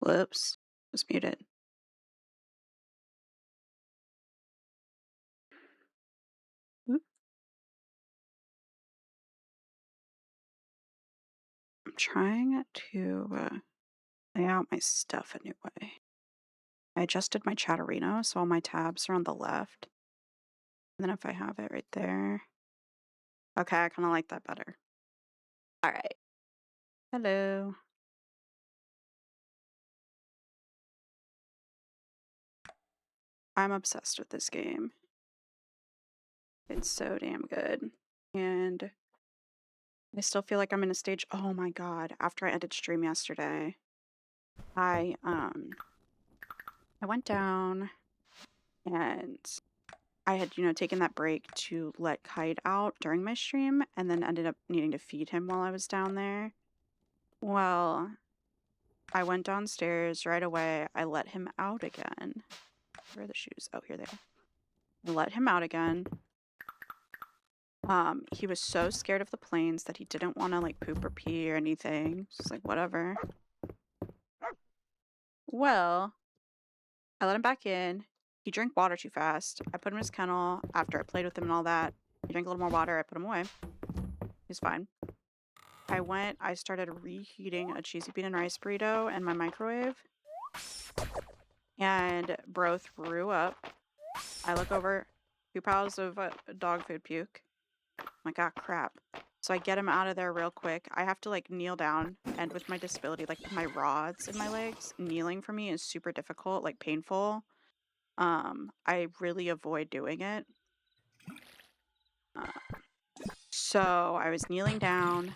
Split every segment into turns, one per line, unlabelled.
Whoops. Was muted. Oop. I'm trying to lay out my stuff a new way. I adjusted my Chatterino so all my tabs are on the left. And then if I have it right there. Okay, I kind of like that better. All right. Hello. I'm obsessed with this game. It's so damn good. And I still feel like I'm in a stage. Oh my god, after I ended stream yesterday, I went down and I had, taken that break to let Kite out during my stream and then ended up needing to feed him while I was down there. Well, I went downstairs right away. I let him out again. Where are the shoes? Oh, here they are. I let him out again. He was so scared of the planes that he didn't want to like poop or pee or anything. Just like, whatever. Well, I let him back in. He drank water too fast. I put him in his kennel. After I played with him and all that, he drank a little more water. I put him away. He's fine. I started reheating a cheesy bean and rice burrito in my microwave. And bro threw up. I look over, 2 piles of dog food puke. I'm like, ah, crap. So I get him out of there real quick. I have to like kneel down, and with my disability, like with my rods in my legs, kneeling for me is super difficult, like painful. I really avoid doing it. So I was kneeling down.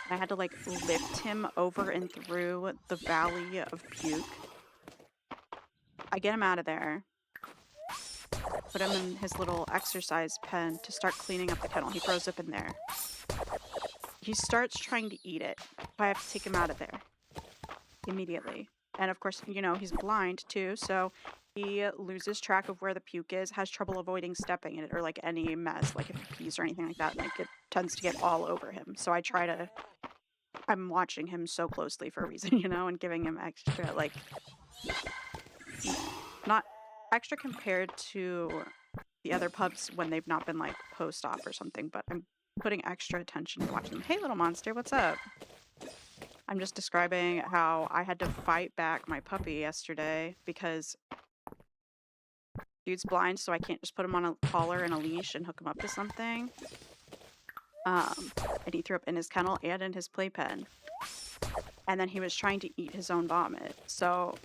I had to like lift him over and through the valley of puke. I get him out of there. Put him in his little exercise pen to start cleaning up the kennel. He throws up in there. He starts trying to eat it. I have to take him out of there immediately. And of course, he's blind too, so he loses track of where the puke is, has trouble avoiding stepping in it or like any mess, like if he pees or anything like that, like it tends to get all over him. So I'm watching him so closely for a reason, and giving him extra, like, not extra compared to the other pups when they've not been like post-op or something, but I'm putting extra attention to watching them. Hey, little monster, what's up? I'm just describing how I had to fight back my puppy yesterday because dude's blind, so I can't just put him on a collar and a leash and hook him up to something. And he threw up in his kennel and in his playpen. And then he was trying to eat his own vomit. So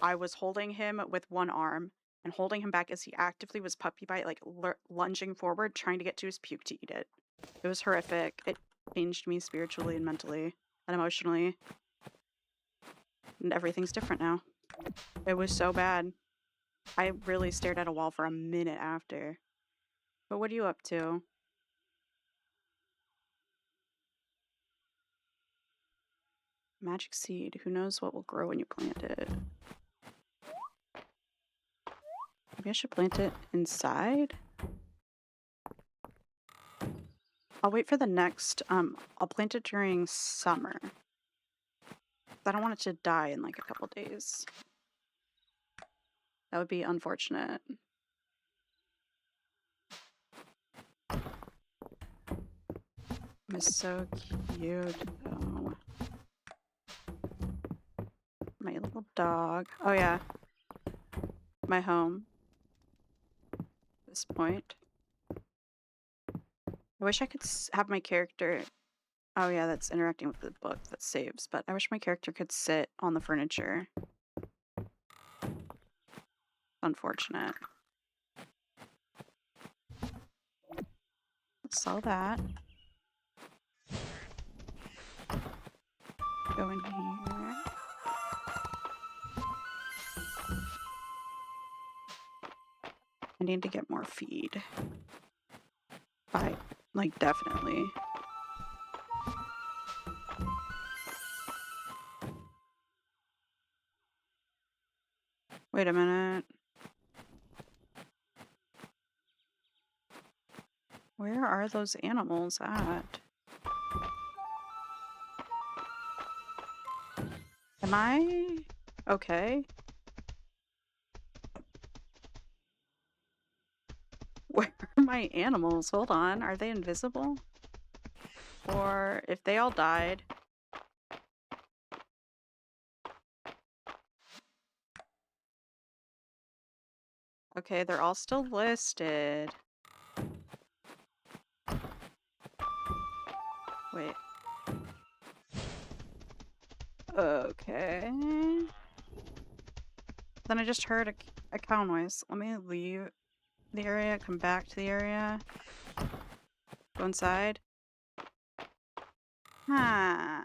I was holding him with one arm and holding him back as he actively was puppy bite, like lunging forward, trying to get to his puke to eat it. It was horrific. It changed me spiritually and mentally and emotionally. And everything's different now. It was so bad. I really stared at a wall for a minute after. But what are you up to? Magic seed. Who knows what will grow when you plant it? Maybe I should plant it inside? I'll wait for the next, I'll plant it during summer. I don't want it to die in like a couple days. That would be unfortunate. It's so cute though. My little dog. Oh yeah. My home. At this point. I wish I could have my character. Oh yeah, that's interacting with the book that saves, but I wish my character could sit on the furniture. Unfortunate. Let's sell that. Go in here. I need to get more feed. Like, definitely. Wait a minute. Where are those animals at? Am I Okay. Where are my animals? Hold on. Are they invisible? Or if they all died. Okay, they're all still listed. Wait. Okay. Then I just heard a cow noise. Let me leave the area, come back to the area. Go inside. Huh.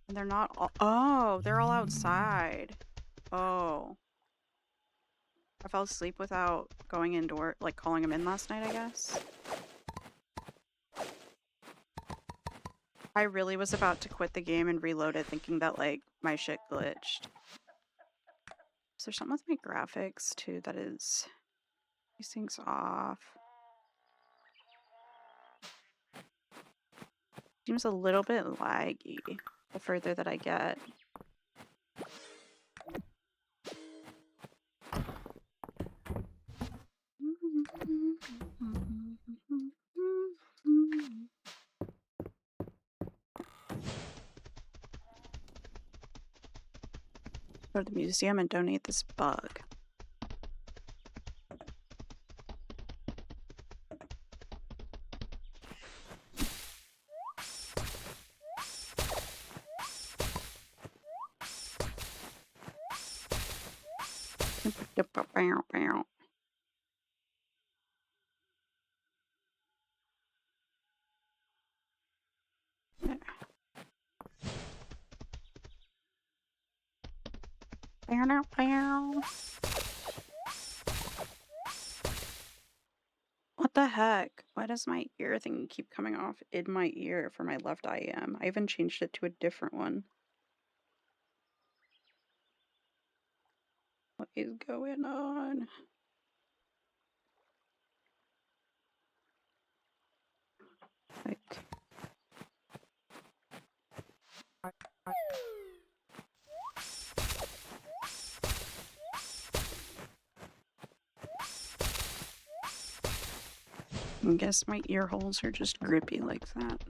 And they're not all— oh, they're all outside. Oh. I fell asleep without going indoor, like calling them in last night, I guess. I really was about to quit the game and reload it thinking that, like, my shit glitched. Is there something with my graphics, too, that is— these things off? Seems a little bit laggy the further that I get. Go to the museum and donate this bug. What the heck? Why does my ear thing keep coming off in my ear for my left IM? I even changed it to a different one. What is going on? Like, I guess my ear holes are just grippy like that.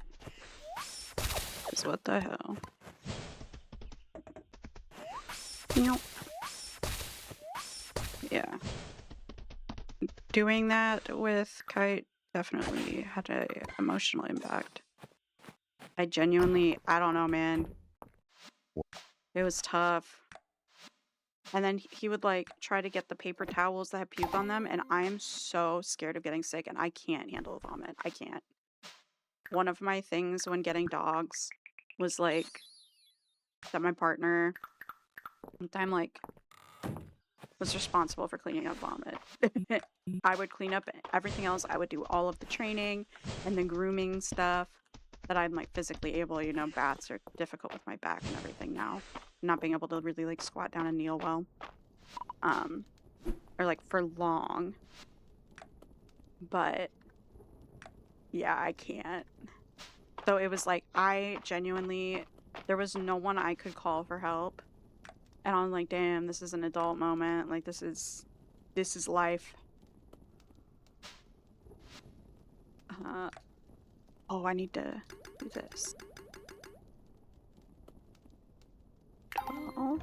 'Cause what the hell? Nope. Yeah. Doing that with Kite definitely had a emotional impact. I genuinely, I don't know, man. It was tough. And then he would like try to get the paper towels that have puke on them, and I am so scared of getting sick, and I can't handle vomit. I can't. One of my things when getting dogs was like that my partner one time like was responsible for cleaning up vomit. I would clean up everything else. I would do all of the training and the grooming stuff that I'm like physically able, you know, baths are difficult with my back and everything now. Not being able to really like squat down and kneel well. Or like for long. But yeah, I can't. So it was like I genuinely, there was no one I could call for help. And I'm like, damn, this is an adult moment. Like this is life. Oh, I need to do this. 12.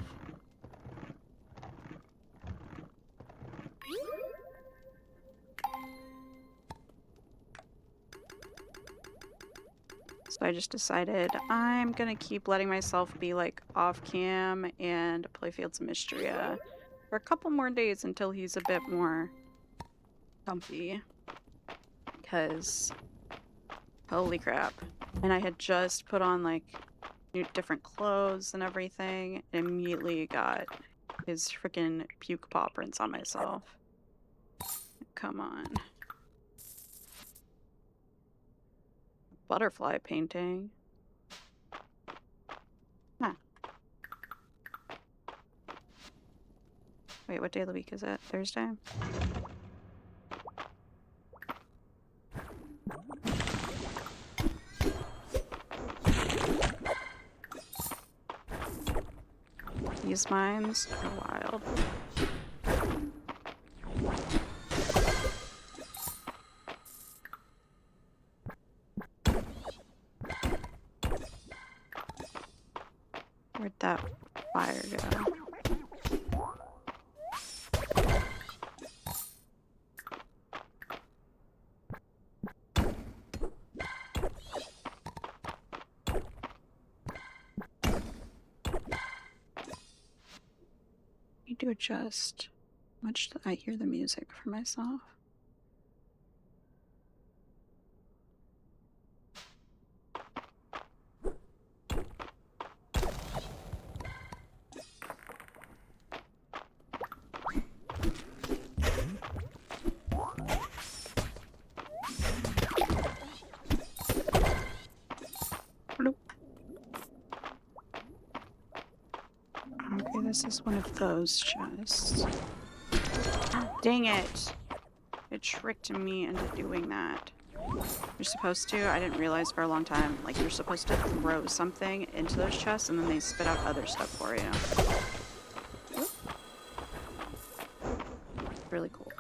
So I just decided I'm gonna keep letting myself be like off cam and play Fields of Mistria for a couple more days until he's a bit more comfy. Because holy crap. And I had just put on like new different clothes and everything and immediately got his freaking puke paw prints on myself. Come on. Butterfly painting. Huh. Wait, what day of the week is it? Thursday? These mines are wild. Where'd that fire go? I need to adjust how much I hear the music for myself. Okay, this is one of those chests. Dang it! It tricked me into doing that. You're supposed to, I didn't realize for a long time, like you're supposed to throw something into those chests and then they spit out other stuff for you. Really cool.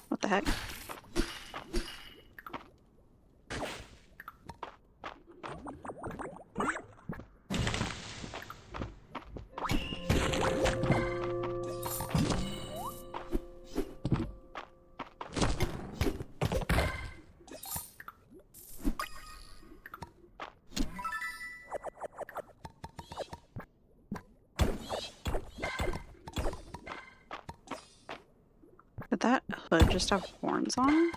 What the heck? Did that hood just have horns on it?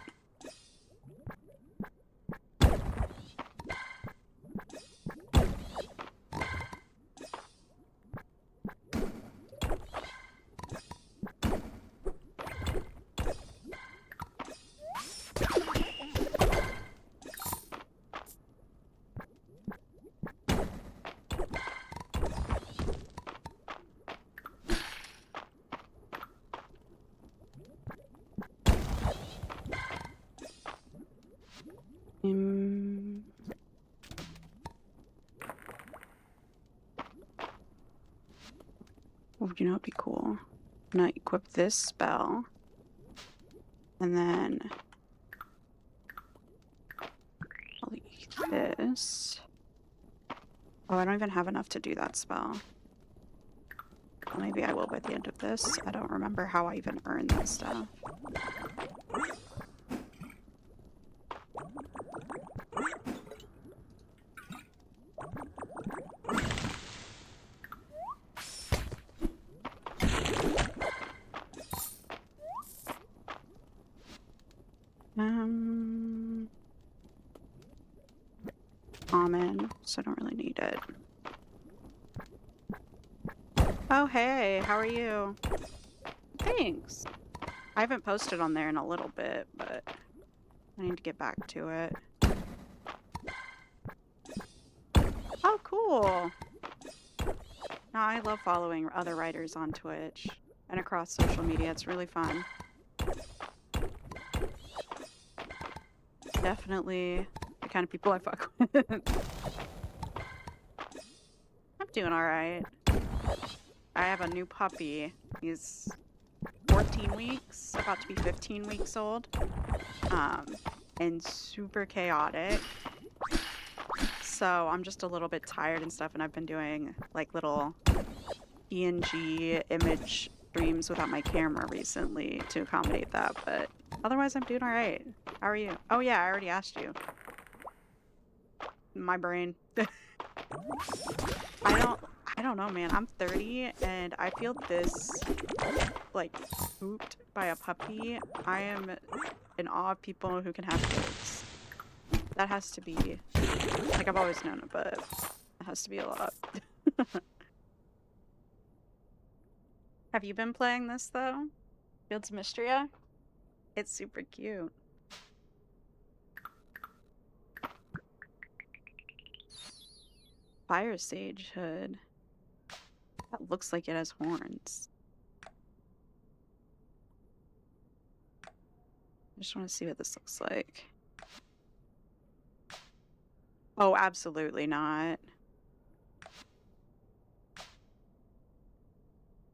Oh, you know, it'd be cool. I'm gonna equip this spell. And then I'll eat this. Oh, I don't even have enough to do that spell. Well, maybe I will by the end of this. I don't remember how I even earned that stuff. Common, so I don't really need it. Oh, hey, how are you? Thanks. I haven't posted on there in a little bit, but I need to get back to it. Oh, cool. No, I love following other writers on Twitch and across social media. It's really fun. Definitely the kind of people I fuck with. I'm doing alright. I have a new puppy. He's 14 weeks, about to be 15 weeks old. And super chaotic. So I'm just a little bit tired and stuff, and I've been doing like little PNG image streams without my camera recently to accommodate that, but otherwise I'm doing alright. How are you? Oh yeah, I already asked you. My brain. I don't know, man. I'm 30 and I feel this like spooked by a puppy. I am in awe of people who can have kids. That has to be, like, I've always known it, but it has to be a lot. Have you been playing this, though? Fields Mistria? It's super cute. Fire Sage hood. That looks like it has horns. I just want to see what this looks like. Oh, absolutely not.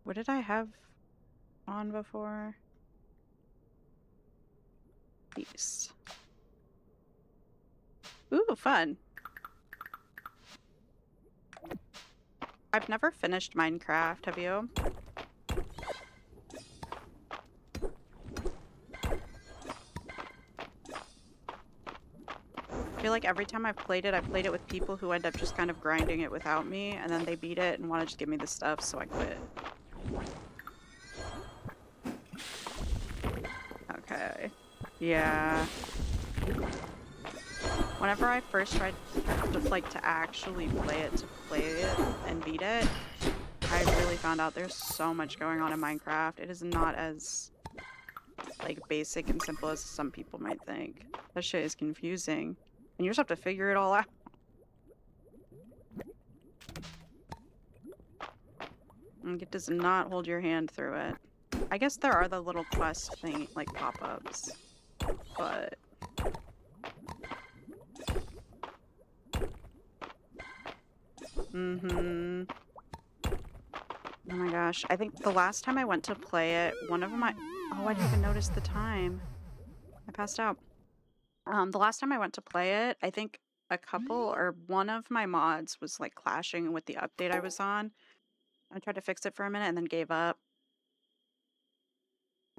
What did I have on before? These. Ooh, fun. I've never finished Minecraft, have you? I feel like every time I've played it with people who end up just kind of grinding it without me, and then they beat it and want to just give me the stuff, so I quit. Okay. Yeah. Whenever I first tried to actually play it and beat it, I really found out there's so much going on in Minecraft. It is not as like basic and simple as some people might think. That shit is confusing. And you just have to figure it all out. And it does not hold your hand through it. I guess there are the little quest thing, like pop-ups. But... oh my gosh. I think the last time I went to play it, one of my... Oh, I didn't even notice the time. I passed out. The last time I went to play it, I think a couple or one of my mods was like clashing with the update I was on. I tried to fix it for a minute and then gave up.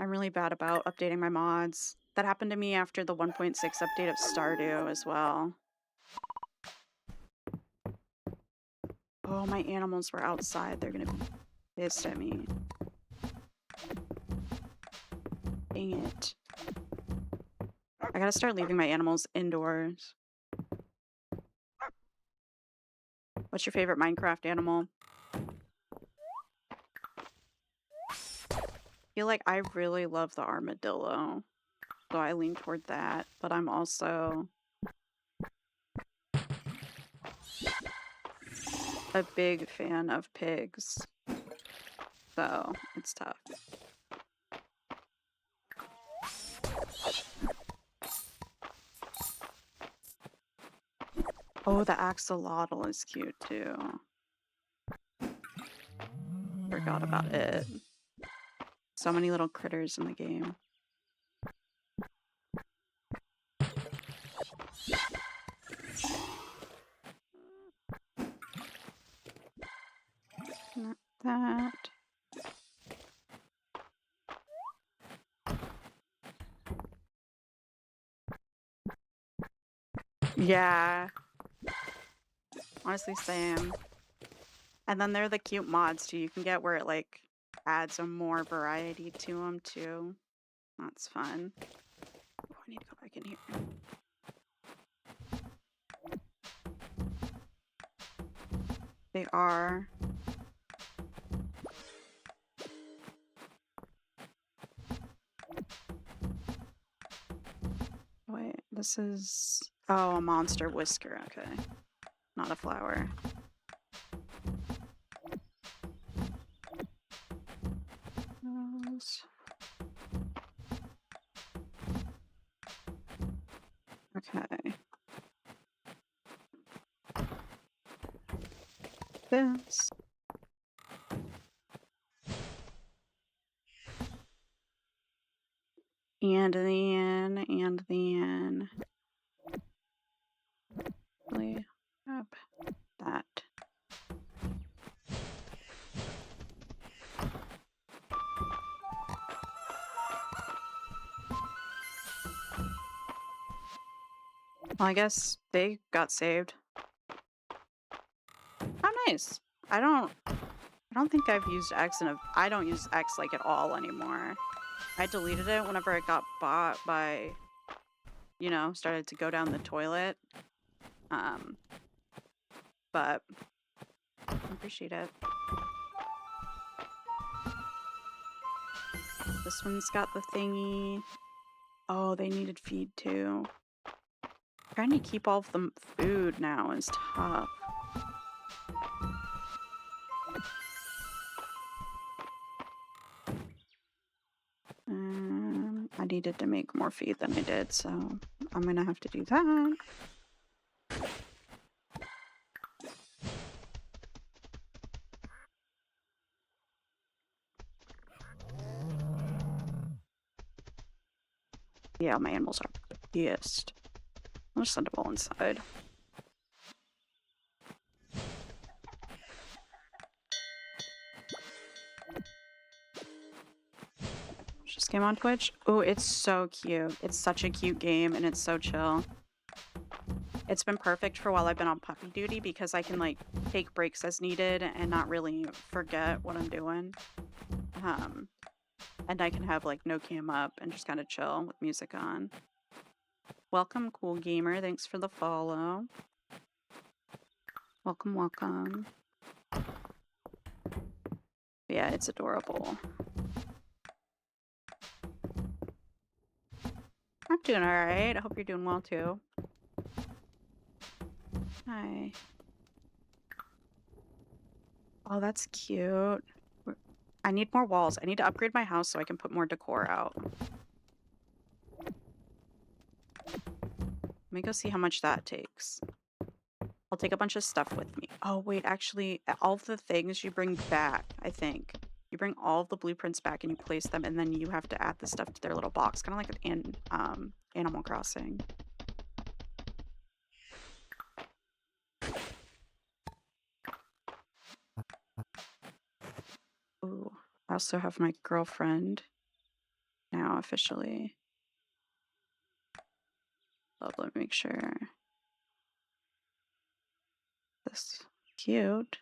I'm really bad about updating my mods. That happened to me after the 1.6 update of Stardew as well. Oh, my animals were outside. They're gonna be pissed at me. Dang it. I gotta start leaving my animals indoors. What's your favorite Minecraft animal? I feel like I really love the armadillo, so I lean toward that, but I'm also a big fan of pigs, so it's tough. Oh, the axolotl is cute too. Forgot about it. So many little critters in the game. Not that. Yeah. Honestly, same. And then they're the cute mods too. You can get where it like adds some more variety to them too. That's fun. Oh, I need to go back in here. They are. Wait, this is... Oh, a monster whisker. Okay. Not a flower. Okay. This. And then really up that. Well, I guess they got saved. Oh, nice. I don't think I've used X I don't use X like at all anymore. I deleted it whenever it got bought by, you know, started to go down the toilet. Um, but I appreciate it. This one's got the thingy. Oh, they needed feed too. Trying to keep all of the food now is tough. I needed to make more feed than I did, so I'm gonna have to do that. Yeah, my animals are pissed. I'll just send them all inside. Just came on Twitch. Oh, it's so cute. It's such a cute game and it's so chill. It's been perfect for while I've been on puppy duty because I can like take breaks as needed and not really forget what I'm doing. And I can have like no cam up and just kind of chill with music on. Welcome, Cool Gamer. Thanks for the follow. Welcome, welcome. Yeah, it's adorable. I'm doing alright. I hope you're doing well too. Hi. Oh, that's cute. I need more walls. I need to upgrade my house so I can put more decor out. Let me go see how much that takes. I'll take a bunch of stuff with me. Oh, wait, actually, all of the things you bring back, I think. You bring all of the blueprints back and you place them, and then you have to add the stuff to their little box. Kind of like an Animal Crossing. Ooh, I also have my girlfriend now officially. Oh, let me make sure. This cute.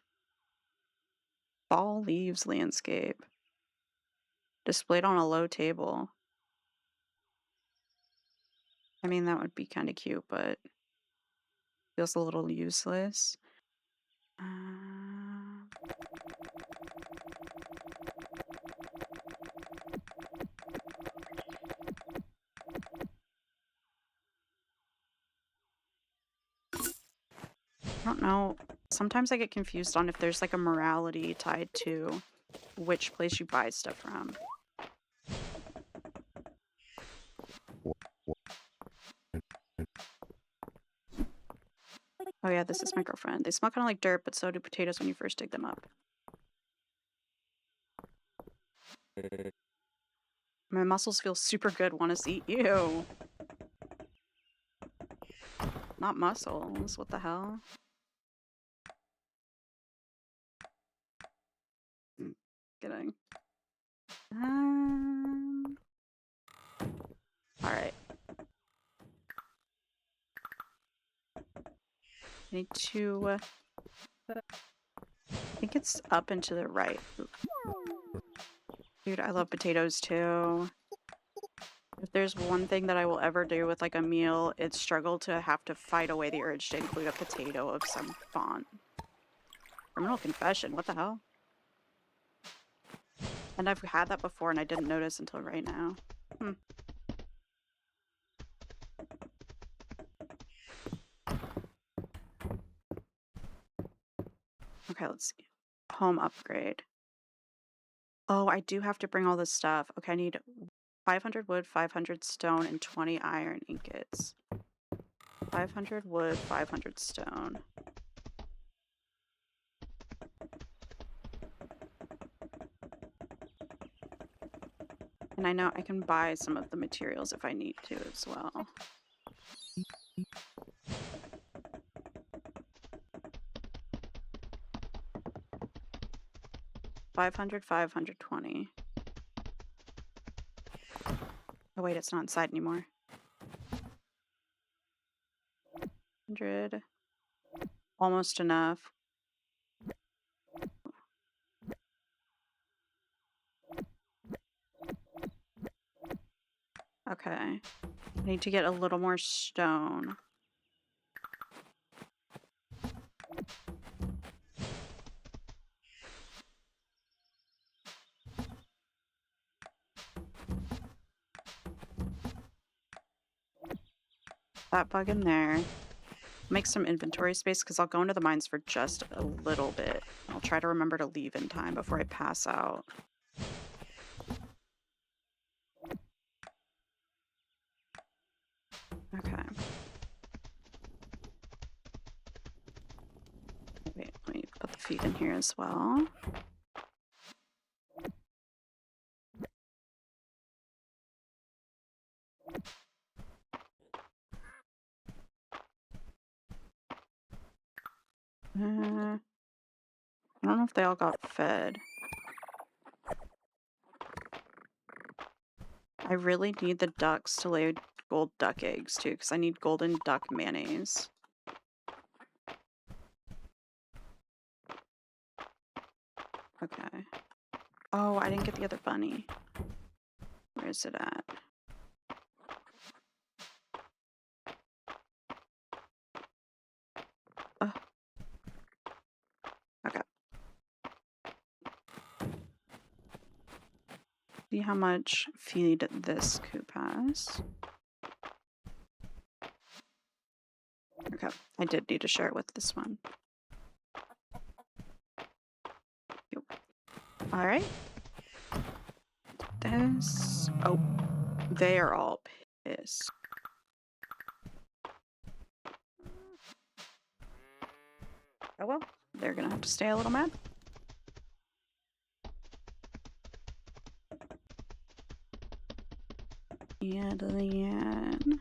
Fall leaves landscape. Displayed on a low table. I mean, that would be kind of cute, but feels a little useless. I don't know. Sometimes I get confused on if there's like a morality tied to which place you buy stuff from. Oh yeah, this is my girlfriend. They smell kind of like dirt, but so do potatoes when you first dig them up. My muscles feel super good. Want to eat you. Not muscles. What the hell? Kidding. Alright. I need to... I think it's up and to the right. Dude, I love potatoes too. If there's one thing that I will ever do with like a meal, it's struggle to have to fight away the urge to include a potato of some font. Criminal confession, what the hell? And I've had that before and I didn't notice until right now. Okay, let's see. Home upgrade. Oh, I do have to bring all this stuff. Okay, I need 500 wood, 500 stone, and 20 iron ingots. 500 wood, 500 stone. And I know I can buy some of the materials if I need to as well. $500, 520. Oh wait, it's not inside anymore. 100. Almost enough. Okay. I need to get a little more stone. That bug in there. Make some inventory space because I'll go into the mines for just a little bit. I'll try to remember to leave in time before I pass out. Okay. Wait, let me put the feed in here as well. I don't know if they all got fed. I really need the ducks to lay gold duck eggs too, because I need golden duck mayonnaise. Okay. Oh, I didn't get the other bunny. Where is it at? Oh. Okay. See how much feed this coop has. Okay, I did need to share it with this one. Alright. This... Oh, they are all pissed. Oh well, they're gonna have to stay a little mad. And then...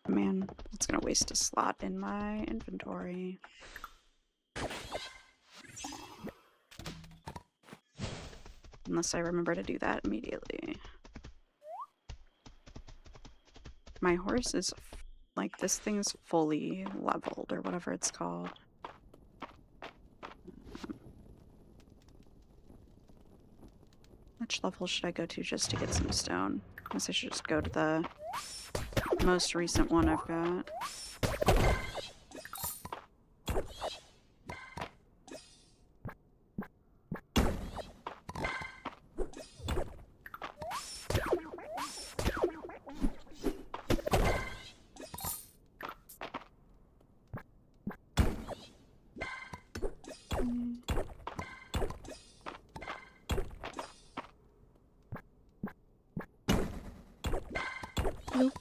Man, it's gonna waste a slot in my inventory. Unless I remember to do that immediately. My horse is, like, this thing's fully leveled, or whatever it's called. Which level should I go to just to get some stone? I guess I should just go to the most recent one I've got. Ooh.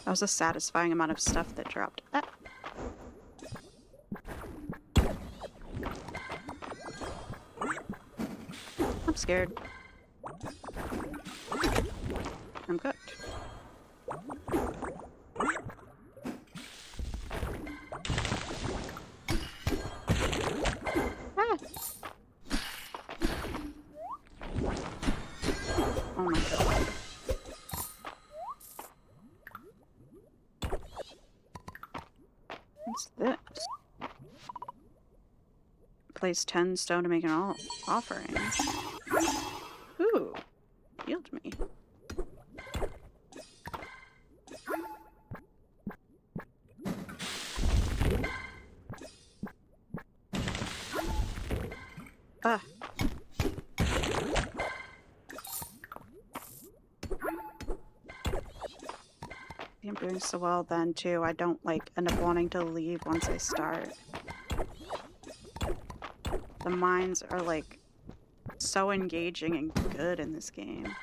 That was a satisfying amount of stuff that dropped. Ah. I'm scared. I'm cooked. Ah. Oh my god. What's this? Place 10 stone to make an offering. Ooh, healed me. Ah. I'm doing so well then too. I don't like end up wanting to leave once I start. The mines are like so engaging and good in this game.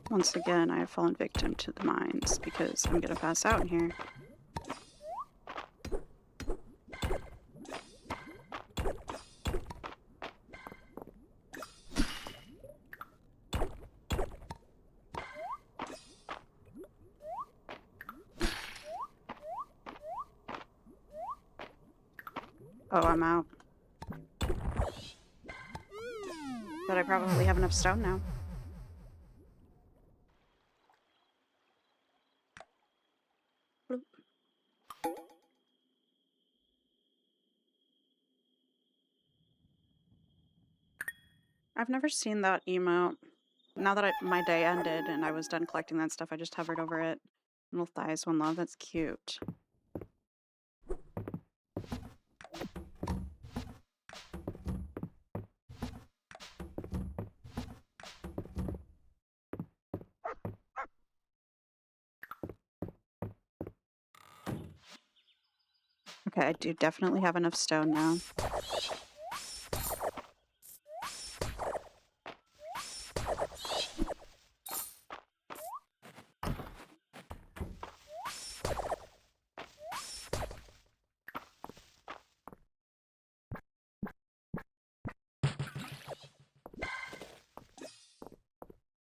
Once again, I have fallen victim to the mines because I'm gonna pass out in here. Oh, I'm out. But I probably have enough stone now. Bloop. I've never seen that emote. Now that my day ended and I was done collecting that stuff, I just hovered over it. Little thighs, one love. That's cute. Okay, I do definitely have enough stone now.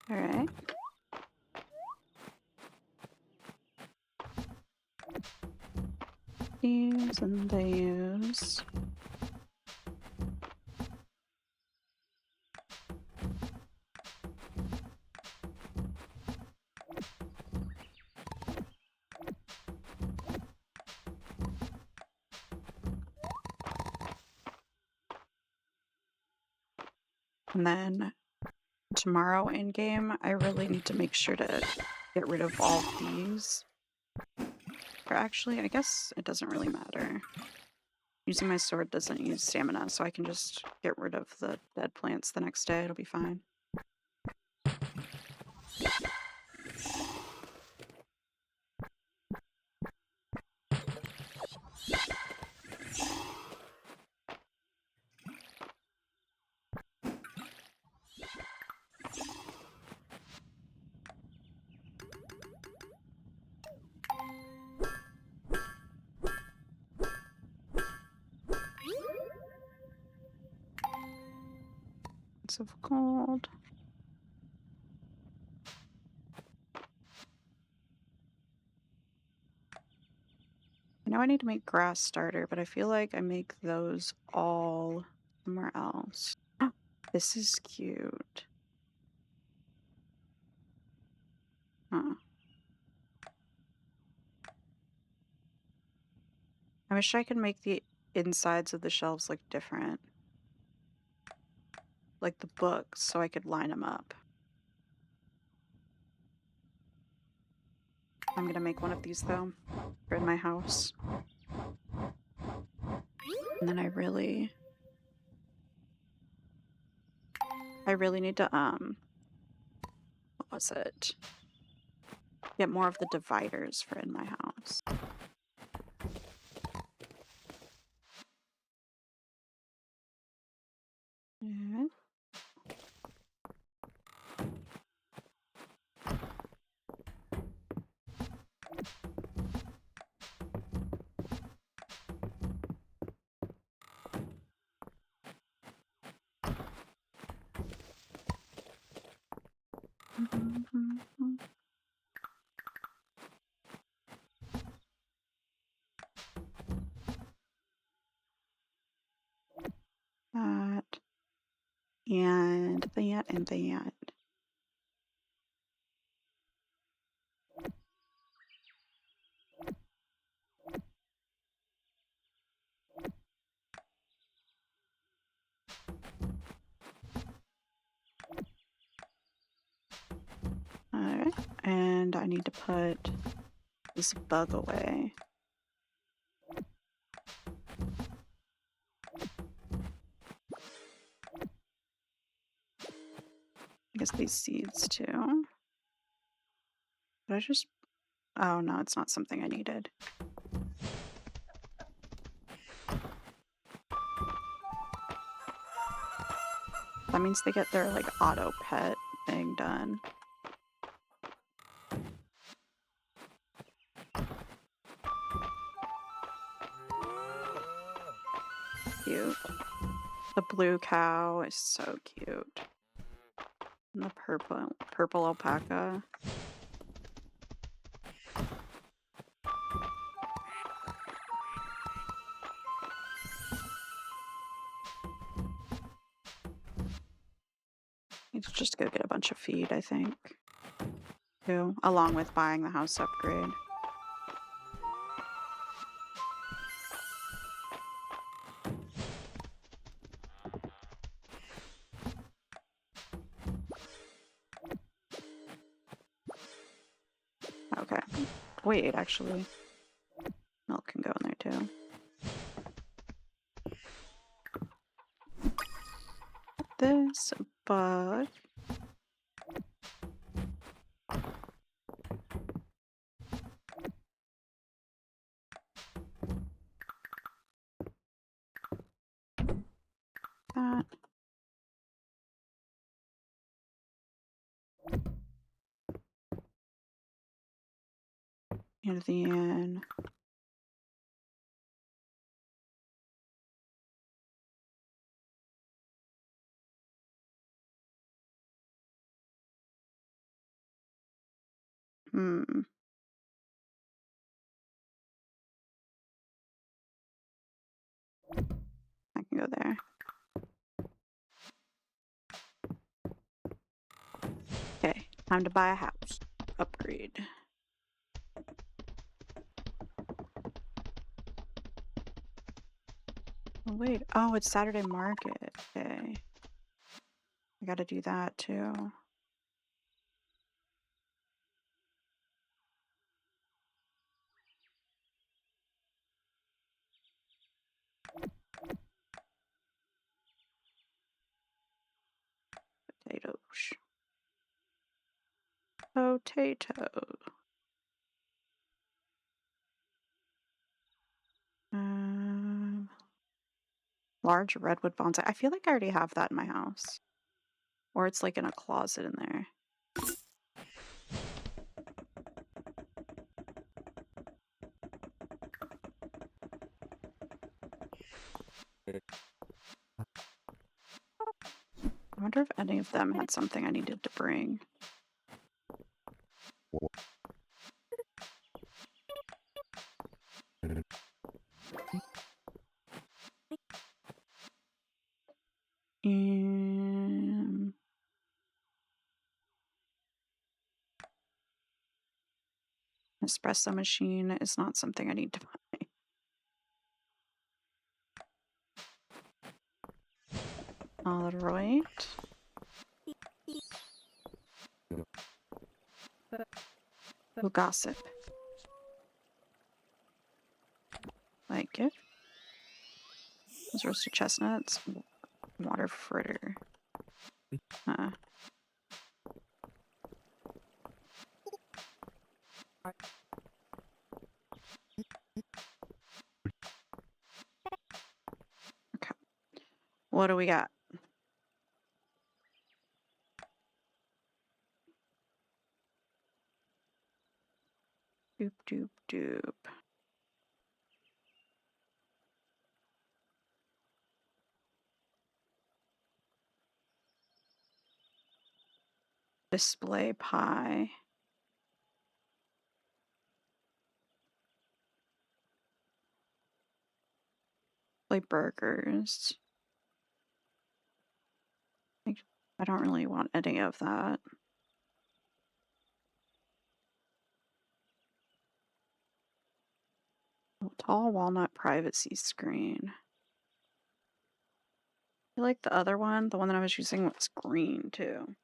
Alright. These and those. And then tomorrow in game, I really need to make sure to get rid of all of these. Or actually, I guess it doesn't really matter. Using my sword doesn't use stamina, so I can just get rid of the dead plants the next day. It'll be fine. Of gold. I know I need to make grass starter, but I feel like I make those all somewhere else. This is cute. Huh. I wish I could make the insides of the shelves look different. Like the books, so I could line them up. I'm gonna make one of these though, for in my house. And then I really need to, what was it? Get more of the dividers for in my house. Yeah. That and that and that. Alright, and I need to put this bug away. I guess these seeds too. Did I just... Oh no, it's not something I needed. That means they get their, like, auto pet thing done. Cute. The blue cow is so cute. And the purple alpaca. Need to just go get a bunch of feed, I think. Too, along with buying the house upgrade. Okay. Wait, actually. Milk can go in there too. This bug. That. And then I can go there. Okay, time to buy a house. Upgrade. Oh, wait. Oh, it's Saturday market. Okay. I gotta do that too. Potatoes. Potato. Large redwood bonsai. I feel like I already have that in my house. Or it's like in a closet in there. I wonder if any of them had something I needed to bring. Espresso machine is not something I need to buy. All right. We'll gossip. Like it. Those roasted chestnuts. Water fritter. Okay. What do we got? Doop doop doop. Display pie. Like burgers. I don't really want any of that. Oh, tall walnut privacy screen. I like the other one. The one that I was using was green too.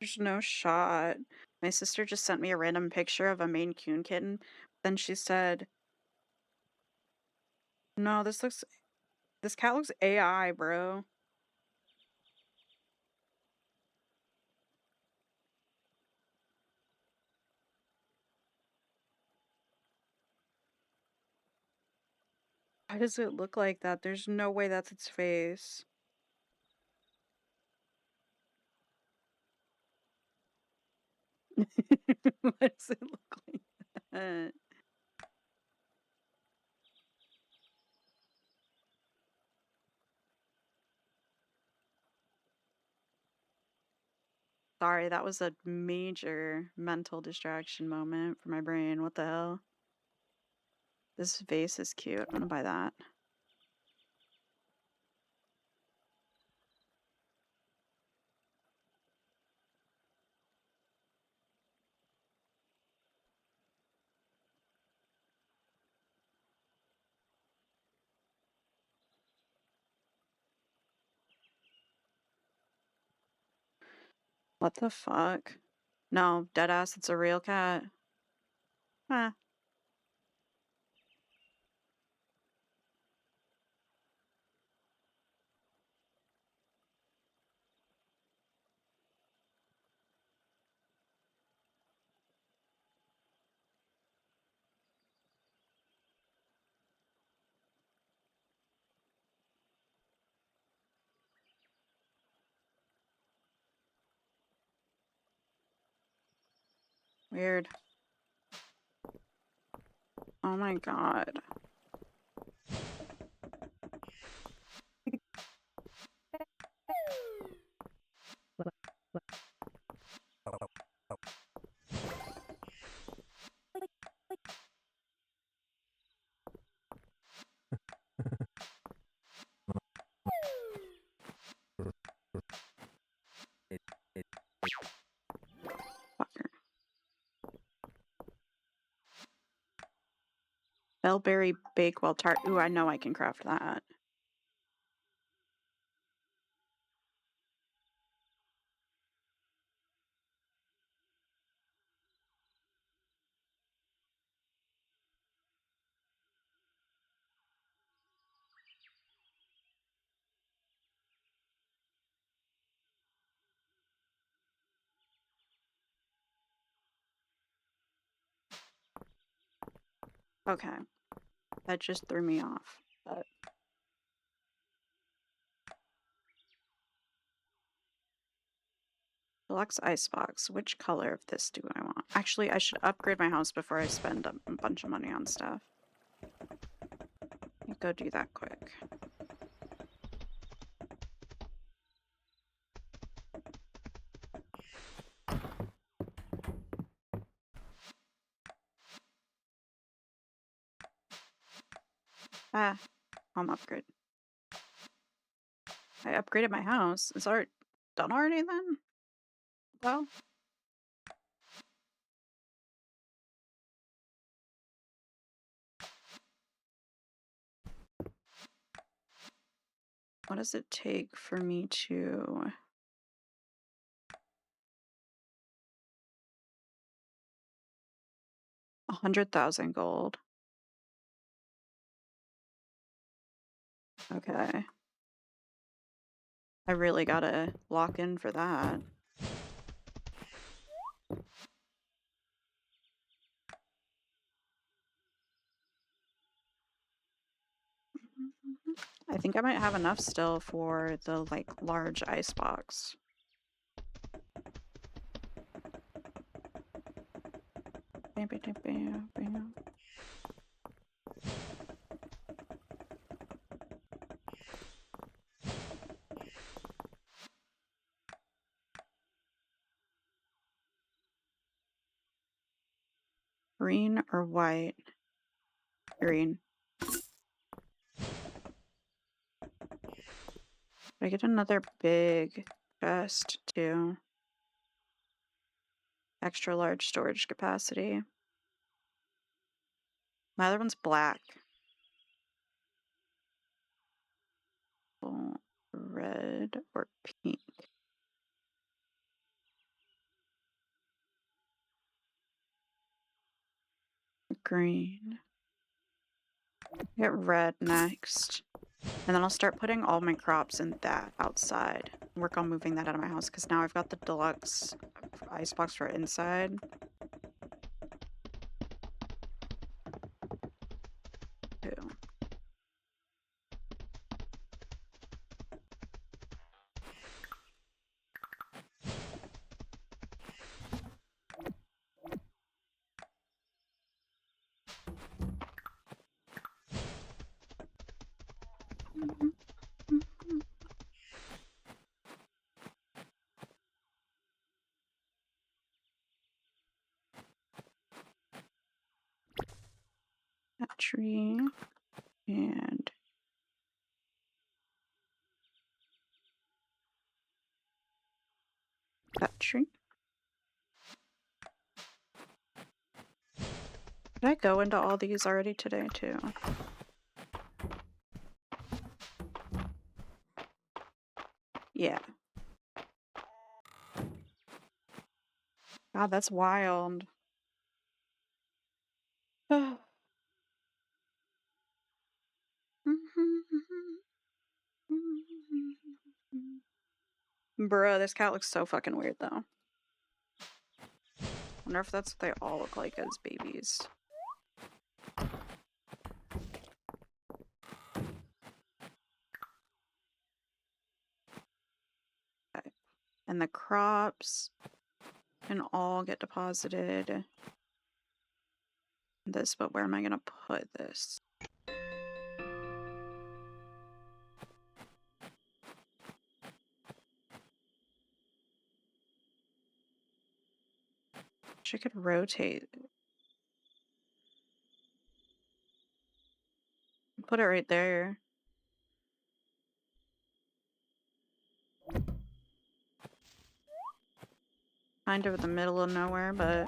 There's no shot. My sister just sent me a random picture of a Maine Coon kitten. Then she said, "No, this cat looks AI, bro." Why does it look like that? There's no way that's its face. Why does it look like that? Sorry, that was a major mental distraction moment for my brain. What the hell? This vase is cute. I'm gonna buy that. What the fuck? No, deadass, it's a real cat. Huh. Weird. Oh my god. Fucker. Bellberry Bakewell tart. Ooh, I know I can craft that. Okay. That just threw me off. But deluxe icebox. Which color of this do I want? Actually, I should upgrade my house before I spend a bunch of money on stuff. Go do that quick. Ah, home upgrade. I upgraded my house. Is art done already then? Well, what does it take for me to... 100,000 gold. Okay. I really gotta lock in for that. I think I might have enough still for the, like, large icebox. Green or white? Green. I get another big chest too. Extra large storage capacity. My other one's black. Oh, red or pink. green. Get red next. And then I'll start putting all my crops in that outside. Work on moving that out of my house because now I've got the deluxe icebox for inside. Too. That tree and that tree. Did I go into all these already today too? Yeah. God, that's wild. Bruh, this cat looks so fucking weird though. Wonder if that's what they all look like as babies. Okay. And the crops can all get deposited. This, but where am I gonna put this? She could rotate. Put it right there. Kind of in the middle of nowhere, but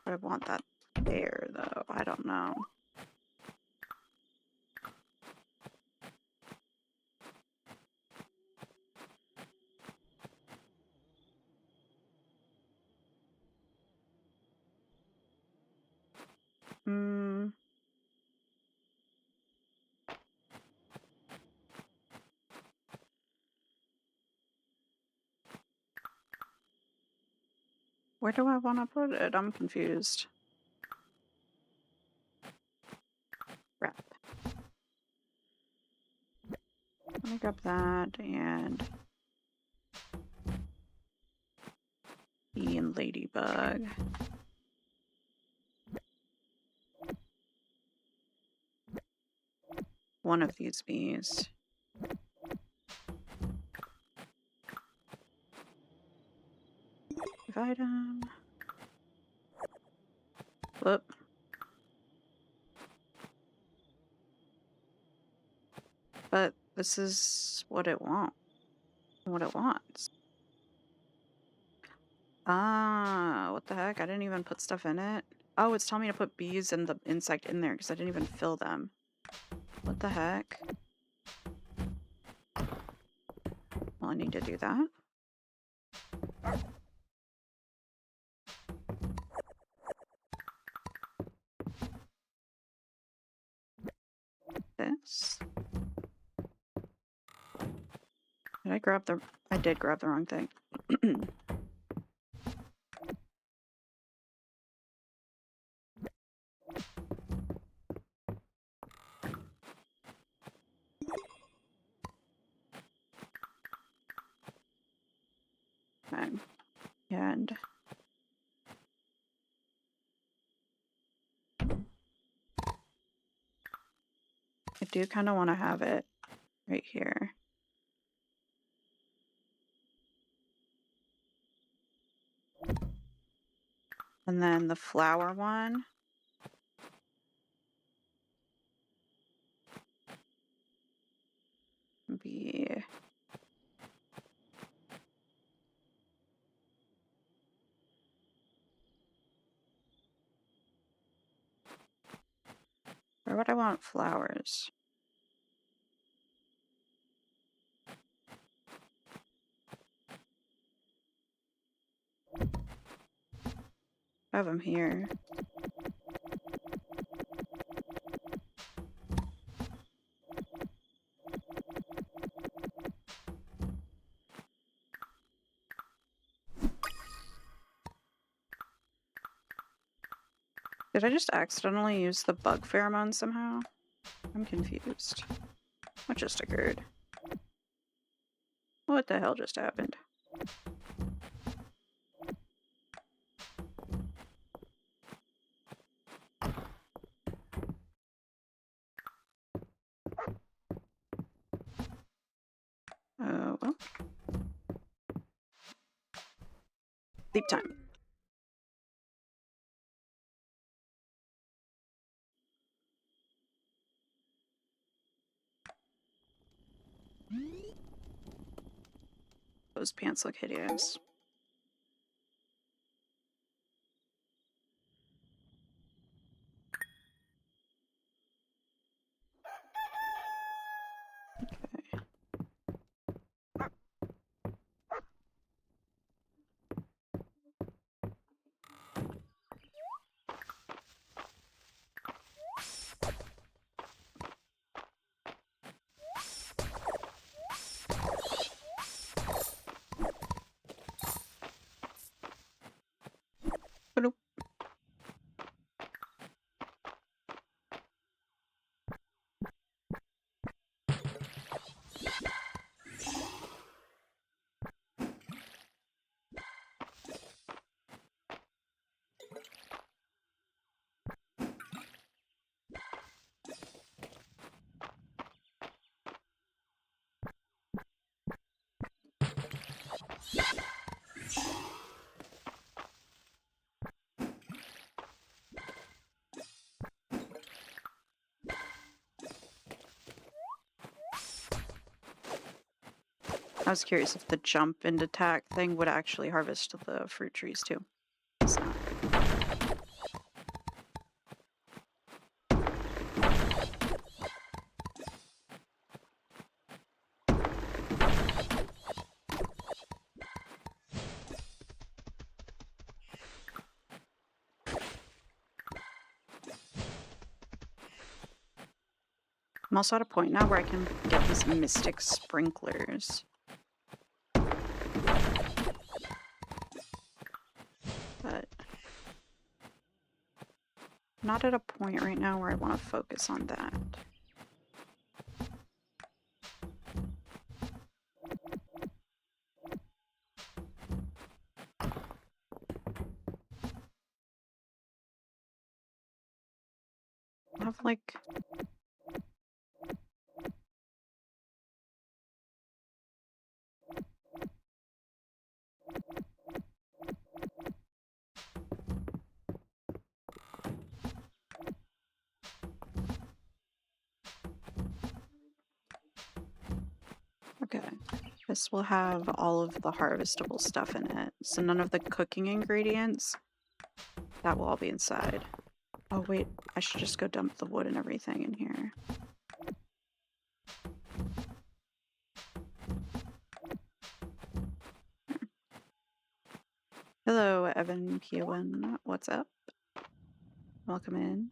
I want that there though. I don't know. Where do I want to put it? I'm confused. Crap. Let me grab that and bee and ladybug. One of these bees. Item. Whoop. But this is what it wants. What it wants. Ah, what the heck? I didn't even put stuff in it. Oh, it's telling me to put bees and the insect in there because I didn't even fill them. What the heck? Well, I need to do that. This. Did I grab the... I did grab the wrong thing. Okay. And... I do kind of want to have it right here. And then the flower one. Be... Where would I want flowers? I have them here. Did I just accidentally use the bug pheromone somehow? I'm confused. What just occurred? What the hell just happened? Well. Sleep time. Those pants look hideous. Okay. Ba-doop. I was curious if the jump and attack thing would actually harvest the fruit trees too. So. I'm also at a point now where I can get these mystic sprinklers. But not at a point right now where I want to focus on that. I have like... Okay. This will have all of the harvestable stuff in it. So none of the cooking ingredients. That will all be inside. Oh wait, I should just go dump the wood and everything in here. Hello, Evan Pewen. What's up? Welcome in.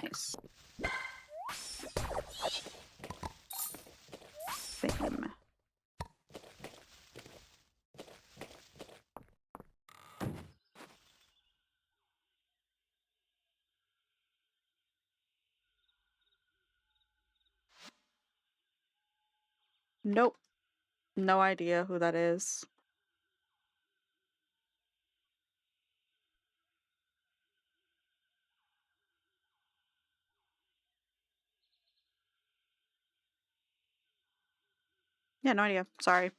Nice. Same. Nope. No idea who that is. Yeah, no idea. Sorry.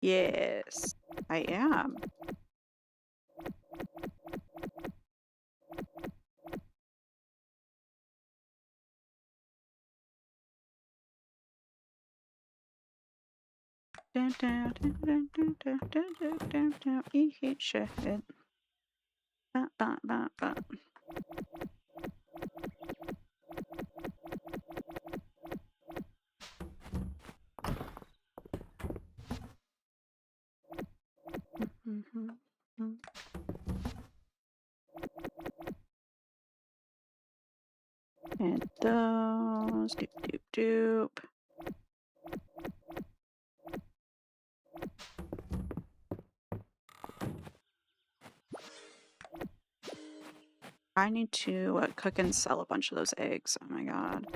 Yes, I am. Eat shit. And those. Doop, doop, doop. I need to cook and sell a bunch of those eggs. Oh my god.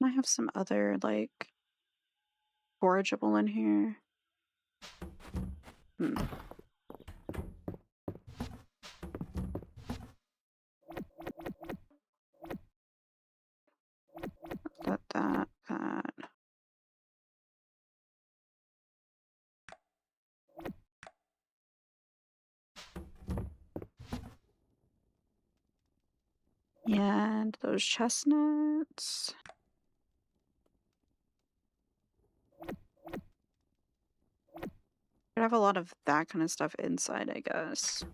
I have some other, like, forageable in here. That. And those chestnuts. Could have a lot of that kind of stuff inside, I guess.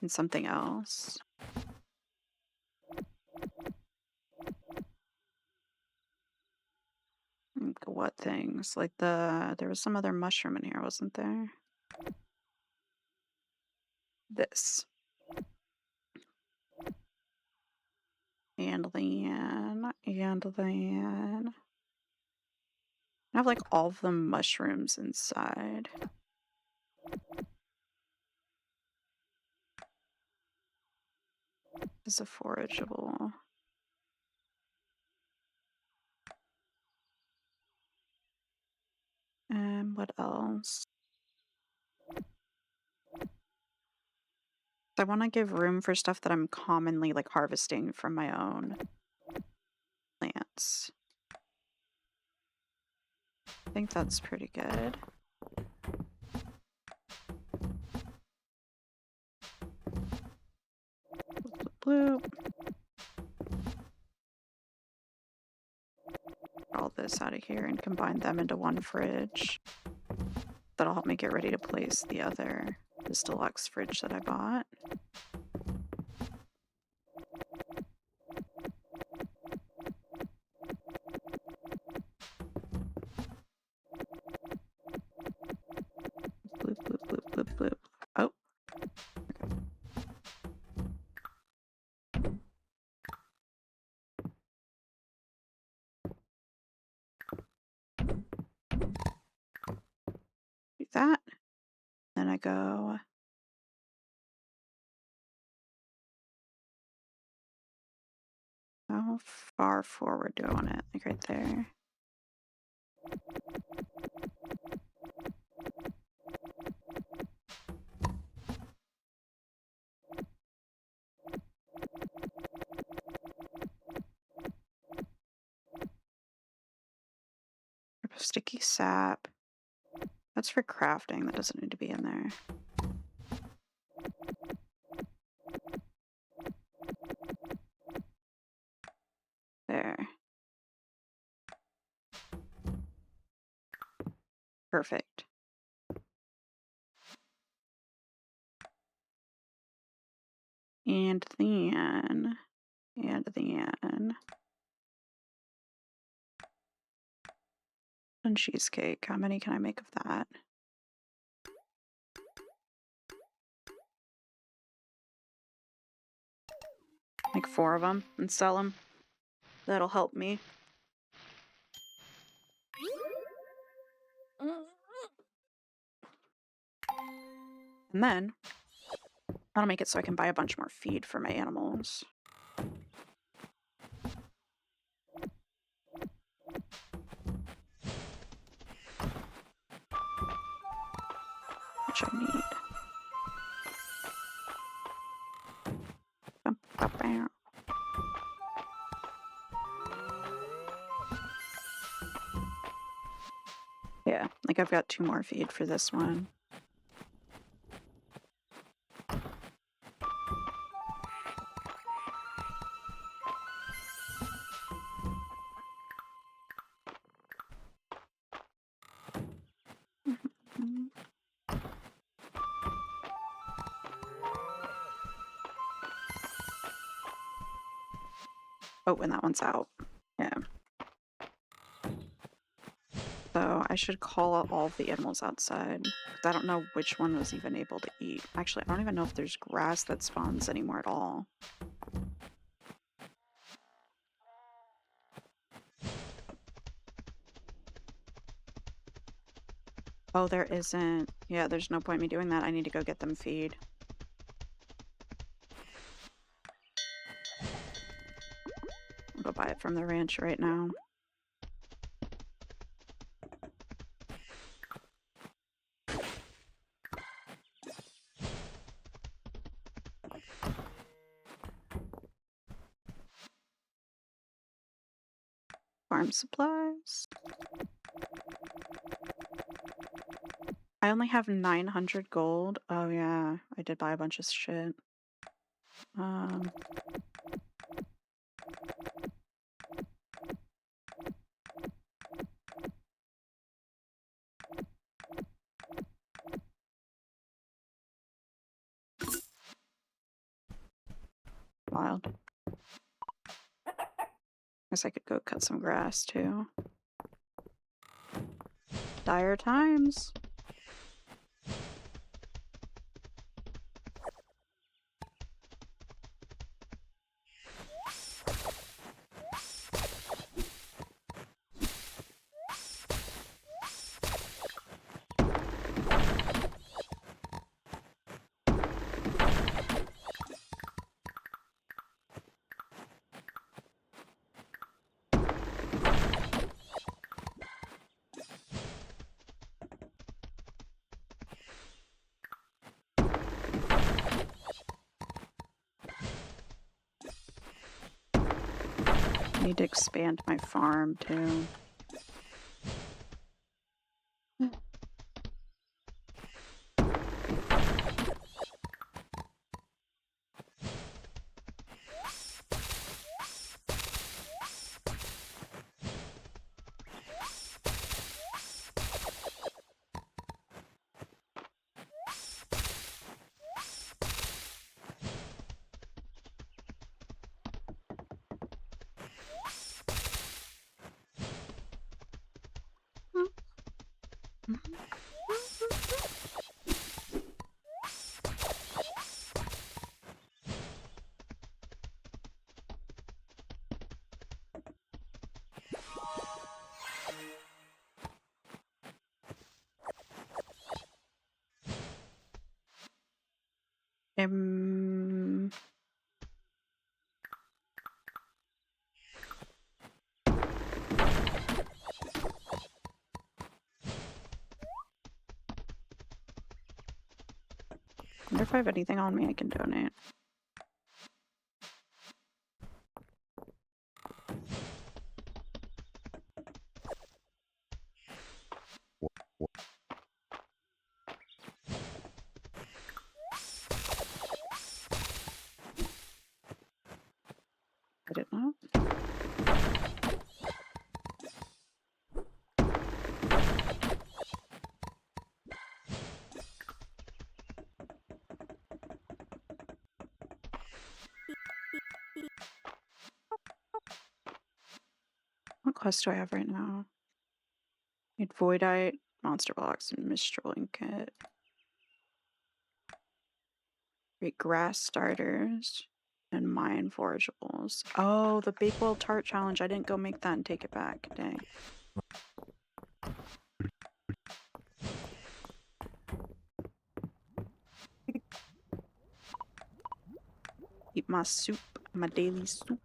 And something else. Like what things? Like there was some other mushroom in here, wasn't there? This. And then. I have like all of the mushrooms inside. This is a forageable. And what else? I want to give room for stuff that I'm commonly like harvesting from my own plants. I think that's pretty good. Bloop. Get all this out of here and combine them into one fridge. That'll help me get ready to place this deluxe fridge that I bought. Bloop, bloop, bloop, bloop, bloop. Oh. Do that. Then I go. How far forward do I want it? Like right there. Sticky sap. That's for crafting. That doesn't need to be in there. There. Perfect. And then. And cheesecake. How many can I make of that? Make 4 of them and sell them. That'll help me. And then that'll make it so I can buy a bunch more feed for my animals. Which I need. Yeah, like I've got 2 more feed for this one. Mhm. Oh, and that one's out. Yeah. So I should call out all of the animals outside. 'Cause I don't know which one was even able to eat. Actually, I don't even know if there's grass that spawns anymore at all. Oh, there isn't. Yeah, there's no point me doing that. I need to go get them feed. I'll go buy it from the ranch right now. Farm supplies. I only have 900 gold. Oh yeah, I did buy a bunch of shit. Um, wild. Guess I could go cut some grass too. Dire times. Need to expand my farm too. Um, wonder if I have anything on me I can donate. I didn't know. What quest do I have right now? Need Voidite, Monster Box, and Mistral Kit. Create grass starters and mine forageables. Oh, the Bakewell Tart Challenge. I didn't go make that and take it back. Dang. Eat my soup, my daily soup.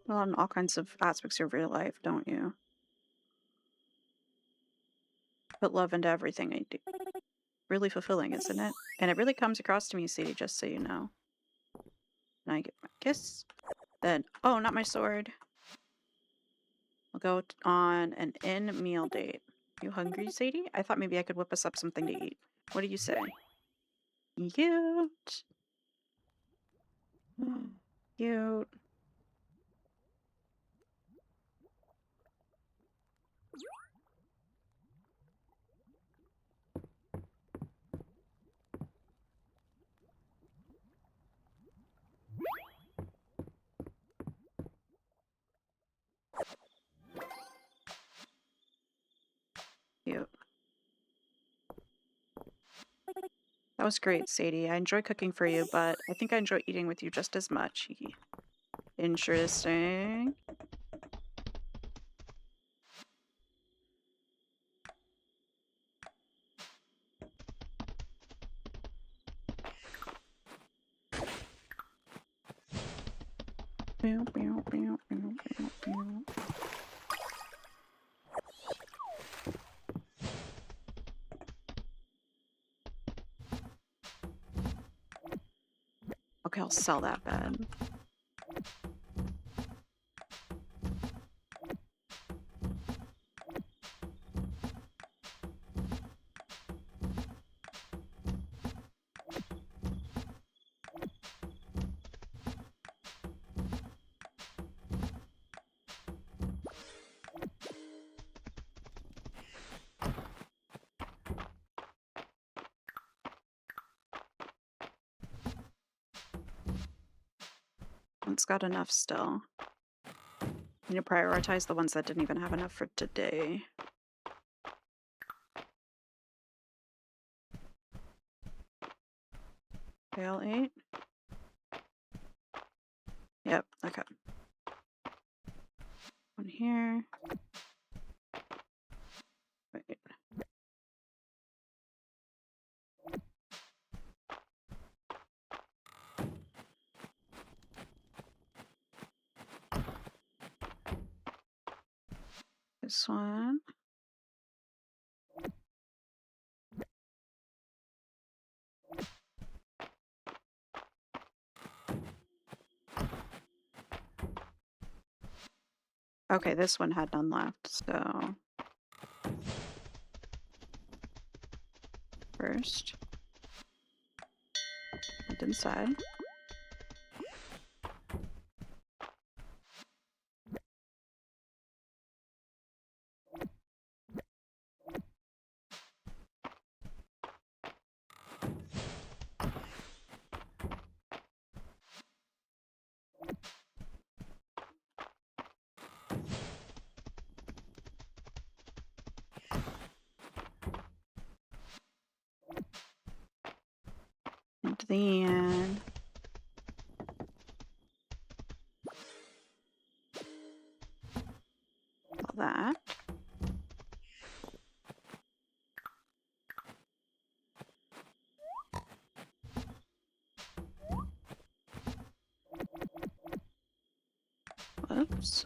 Well, in all kinds of aspects of your life, don't you? Put love into everything I do. Really fulfilling, isn't it? And it really comes across to me, Sadie, just so you know. And I get my kiss. Then, oh, not my sword. We'll go on an in-meal date. You hungry, Sadie? I thought maybe I could whip us up something to eat. What do you say? Cute. Cute. Cute. That was great, Sadie. I enjoy cooking for you, but I think I enjoy eating with you just as much. Interesting. Okay, I'll sell that bed. It's got enough still. I need to prioritize the ones that didn't even have enough for today. Fail 8? Yep, okay. One here. Wait. This one. Okay, this one had none left, so first, look inside. And then all that. Whoops.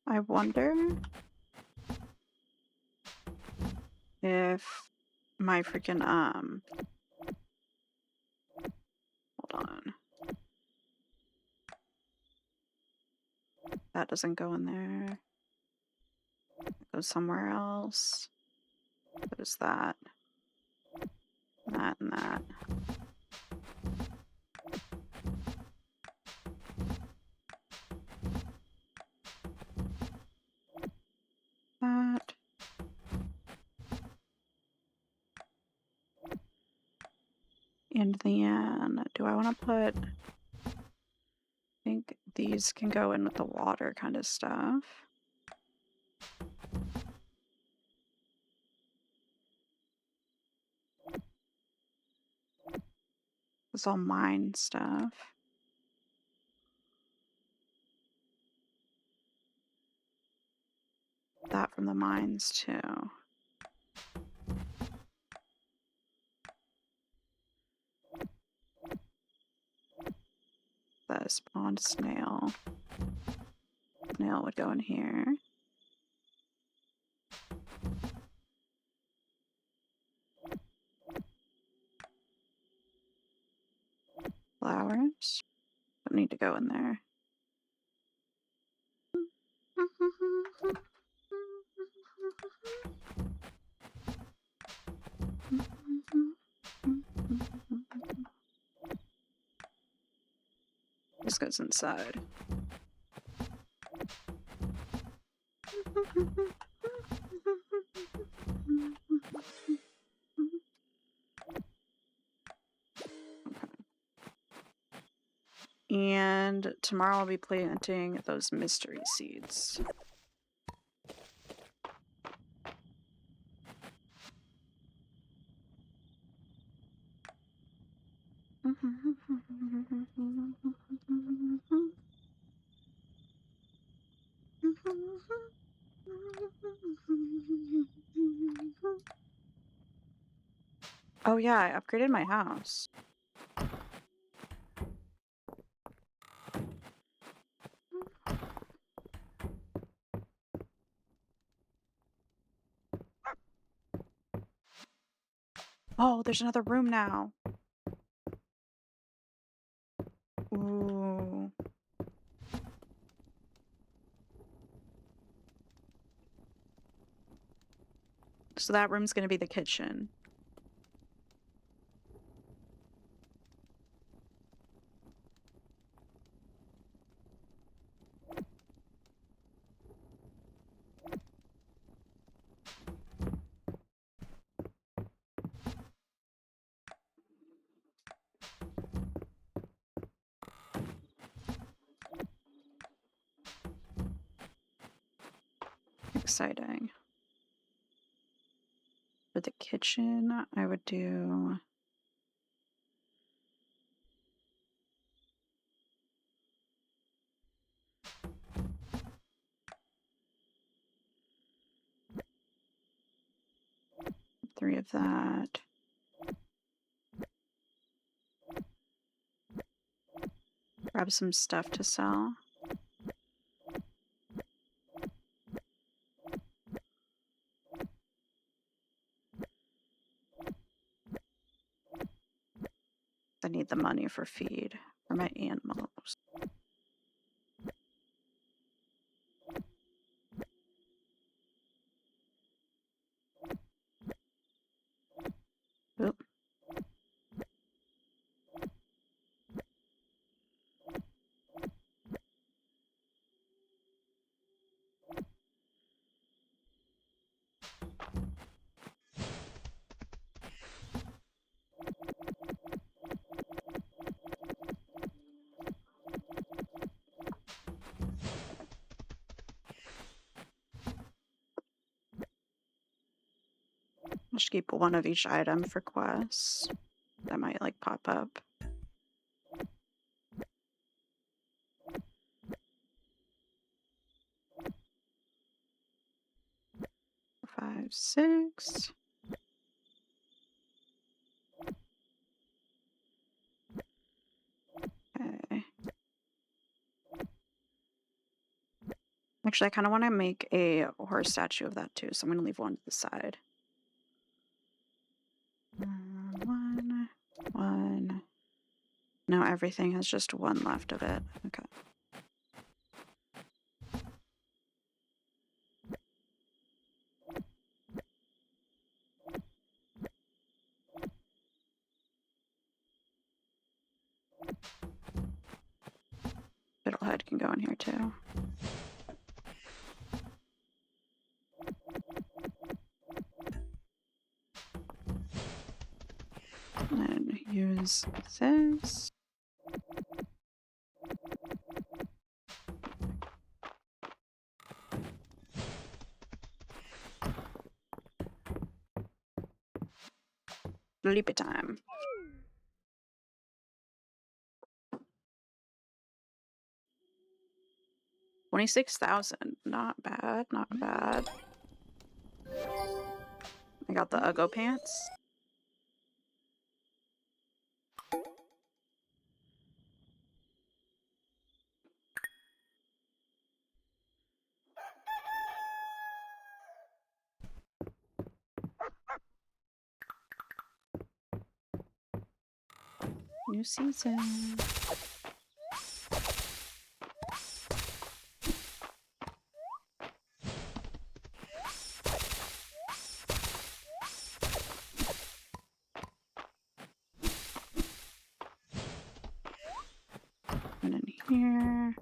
I wonder if my freaking, hold on. That doesn't go in there. It goes somewhere else. What is that? That and that. That. And then, do I want to put... I think these can go in with the water kind of stuff. It's all mine stuff. that from the mines too. The spawned snail. Snail would go in here. Flowers. Don't need to go in there. This goes inside. And tomorrow I'll be planting those mystery seeds. Oh yeah, I upgraded my house. Oh, there's another room now. Ooh. So that room's gonna be the kitchen. Exciting. For the kitchen, I would do... three of that. Grab some stuff to sell. I need the money for feed for my animals. Oop. I should keep one of each item for quests. That might like pop up. 5, 6. Okay. Actually, I kind of want to make a horse statue of that too, so I'm going to leave one to the side. 1, 1. No, everything has just one left of it. Okay. Fiddlehead can go in here too. And use this. Sleepy time. 26,000. Not bad, not bad. I got the Uggo pants. New season. And in here.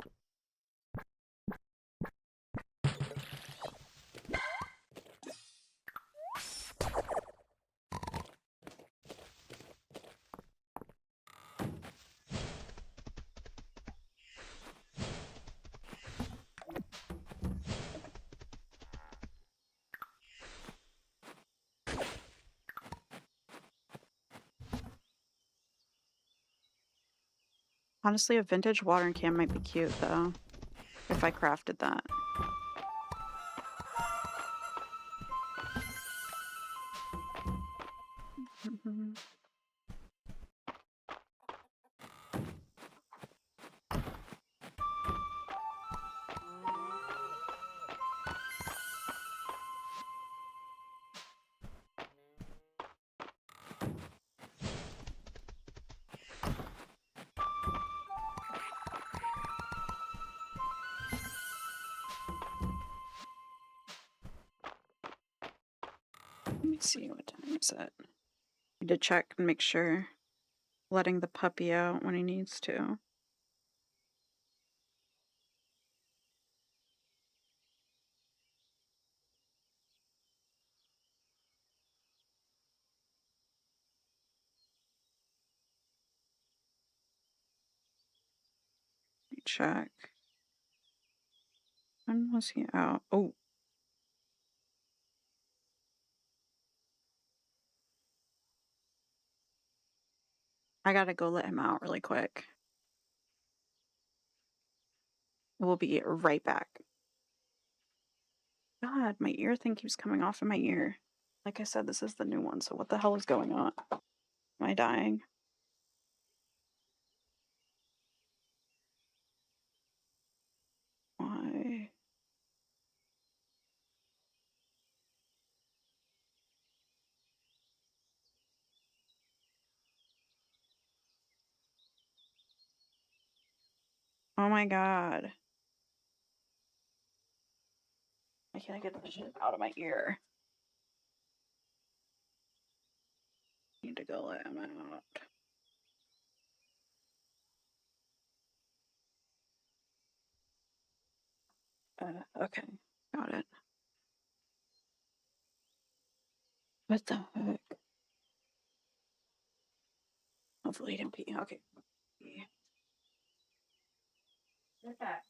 Honestly, a vintage watering can might be cute, though, if I crafted that. Let me see, what time is it? I need to check and make sure letting the puppy out when he needs to. Let me check. When was he out? Oh. I gotta go let him out really quick. We'll be right back. God, my ear thing keeps coming off in my ear. Like I said, this is the new one, so what the hell is going on? Am I dying? Why? Oh my god. Why can't I get this shit out of my ear? Need to go let him out. Okay. Got it. What the heck? Hopefully he didn't pee. Okay. Get that.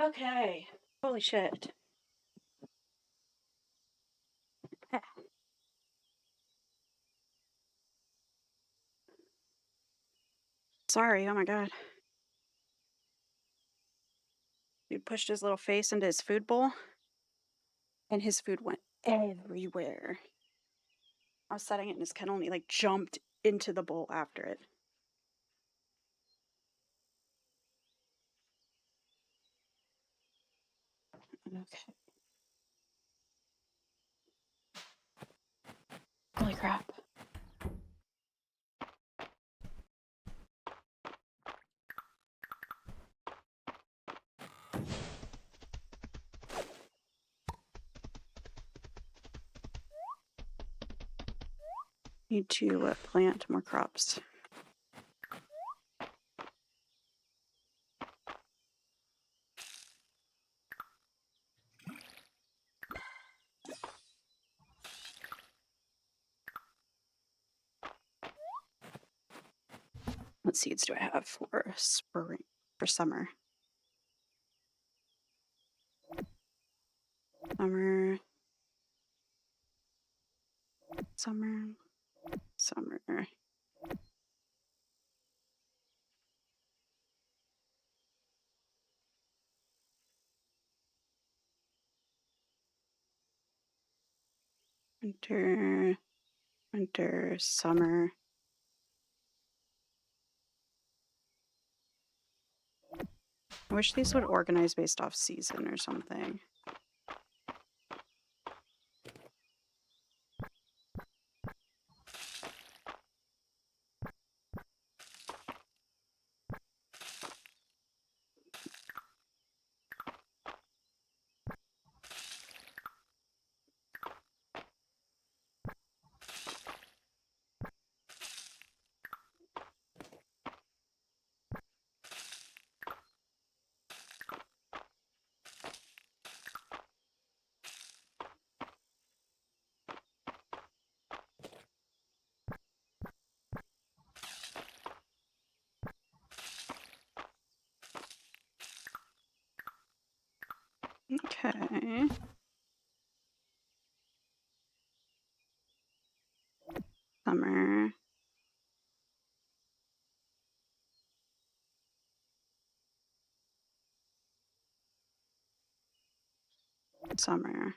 Okay. Holy shit. Sorry, oh my god. Dude pushed his little face into his food bowl, and his food went everywhere. I was setting it in his kennel, and he, like, jumped into the bowl after it. Okay. Holy crap. Need to plant more crops. What seeds do I have for spring, for summer? Summer. Summer. Summer. Winter. Winter. Summer. I wish these would organize based off season or something. Okay. Summer. Summer.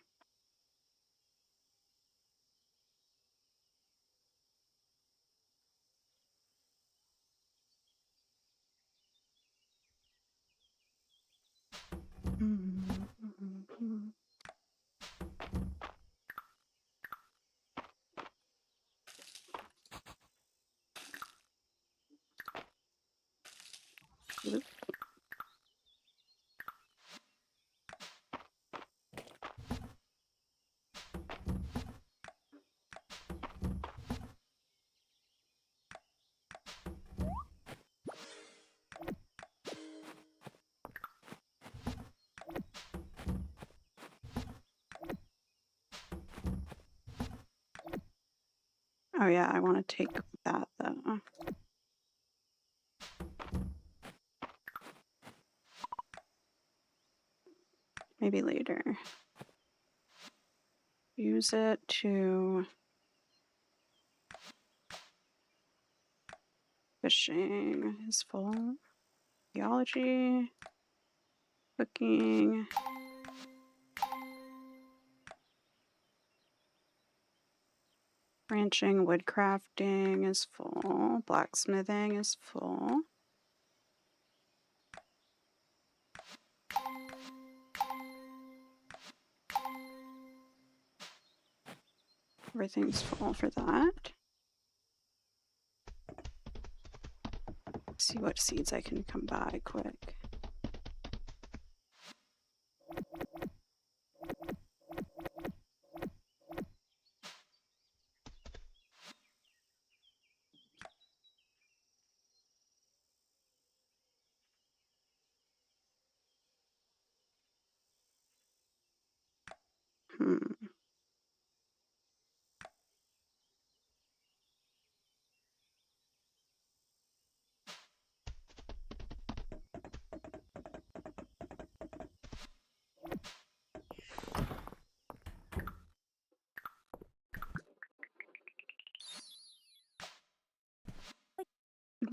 Oop. Oh yeah, I want to take that though. Maybe later. Use it to fishing is full. Theology. Cooking. Ranching, woodcrafting is full. Blacksmithing is full. Everything's full for that. See what seeds I can come by quick. Hmm.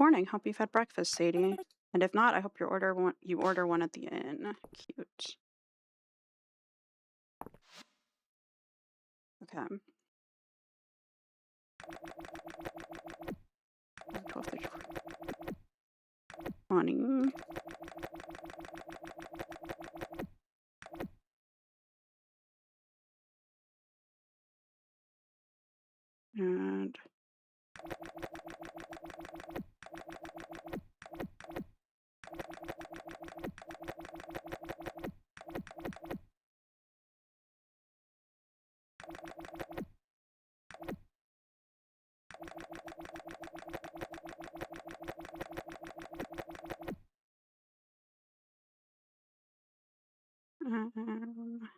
morning. Hope you've had breakfast, Sadie. And if not, I hope you order one at the inn. Cute. Okay. 12, 13, 20. And um,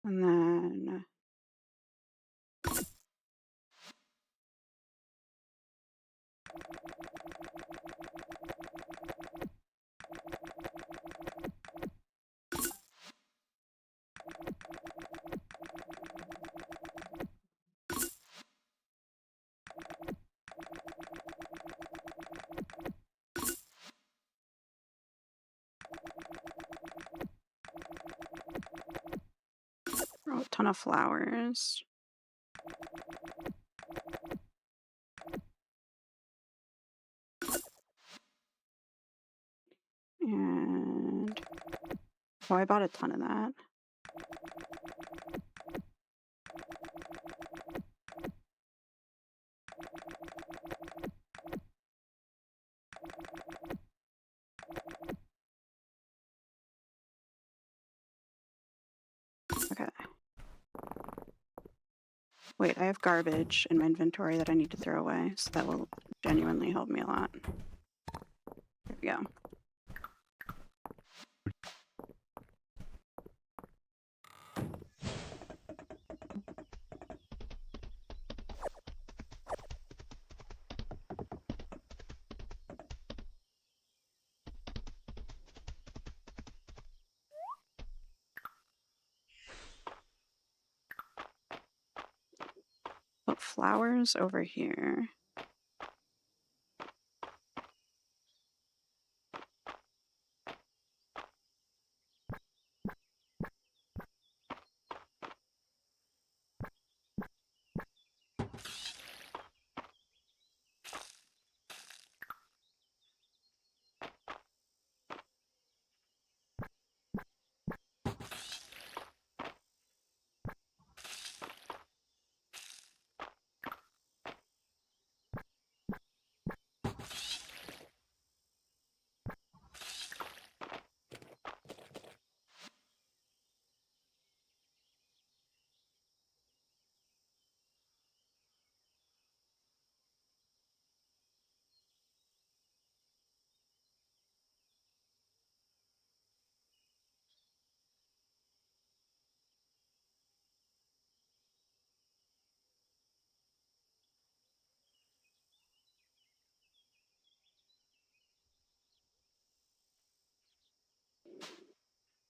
and then a ton of flowers. And oh, I bought a ton of that. Okay. Wait, I have garbage in my inventory that I need to throw away, so that will genuinely help me a lot. There we go. Put flowers over here.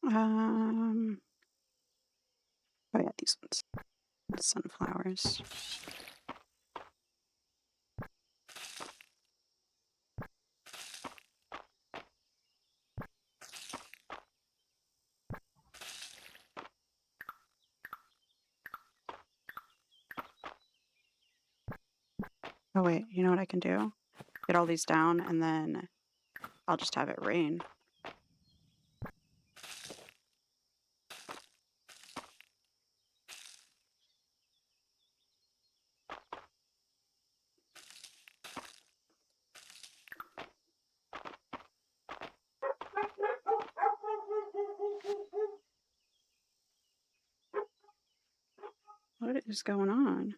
Oh yeah, these ones. Sunflowers. Oh wait, you know what I can do? Get all these down and then I'll just have it rain. What is going on?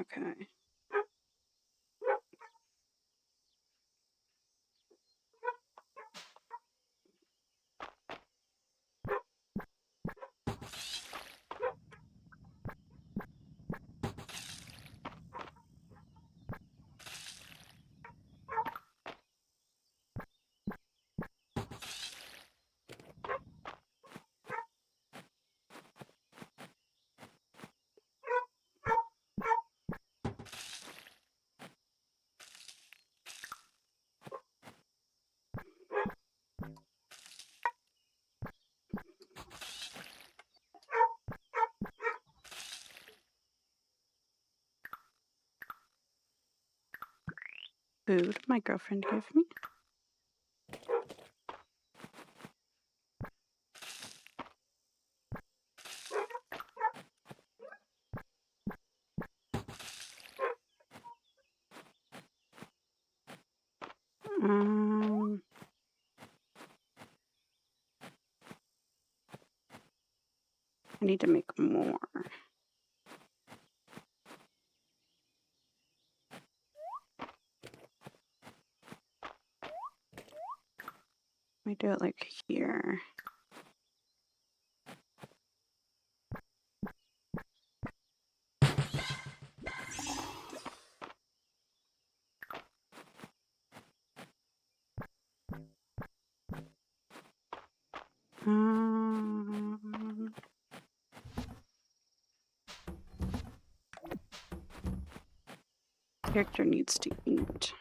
Okay. Food my girlfriend gave me. I need to make more. Let me do it like here. Character needs to eat.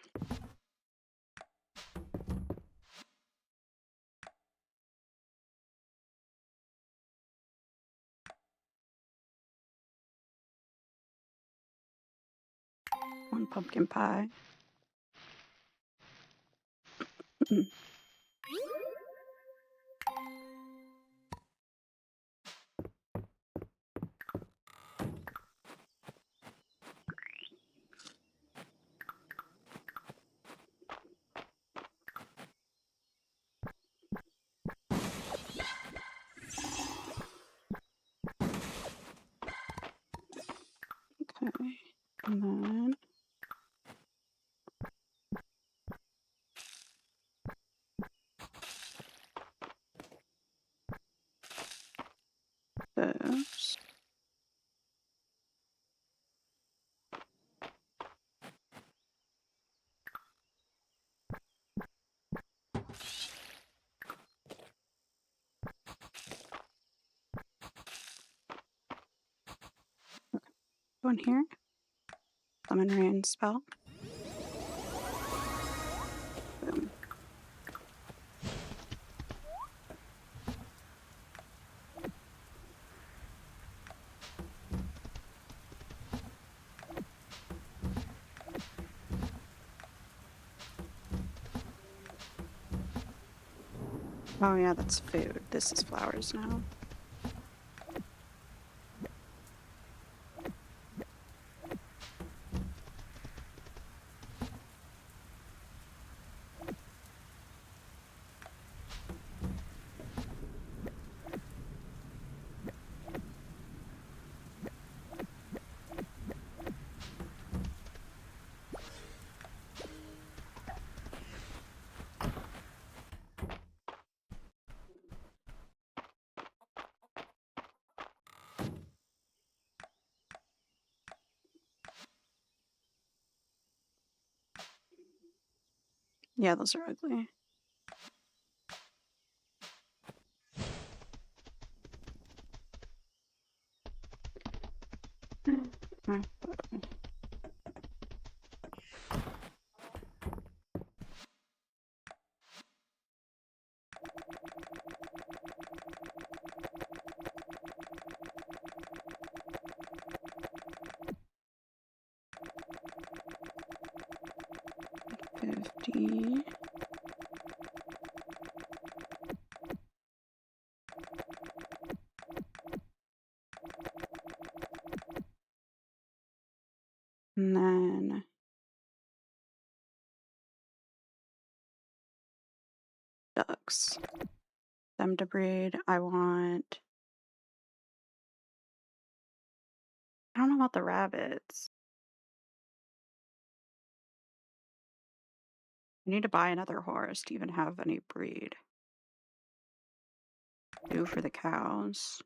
One pumpkin pie. Okay, and then this. Go in here. Summon rain spell. Boom. Oh yeah, that's food. This is flowers now. Yeah, those are ugly. $50. And then ducks. Them to breed. I don't know about the rabbits. I need to buy another horse to even have any breed. 2 for the cows.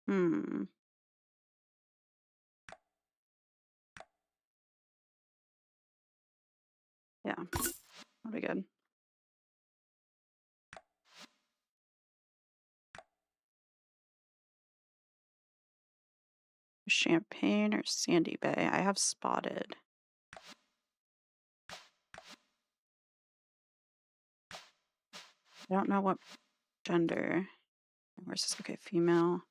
Hmm. Yeah, that'll be good. Champagne or Sandy Bay? I have spotted. I don't know what gender. Where's this? Okay, female.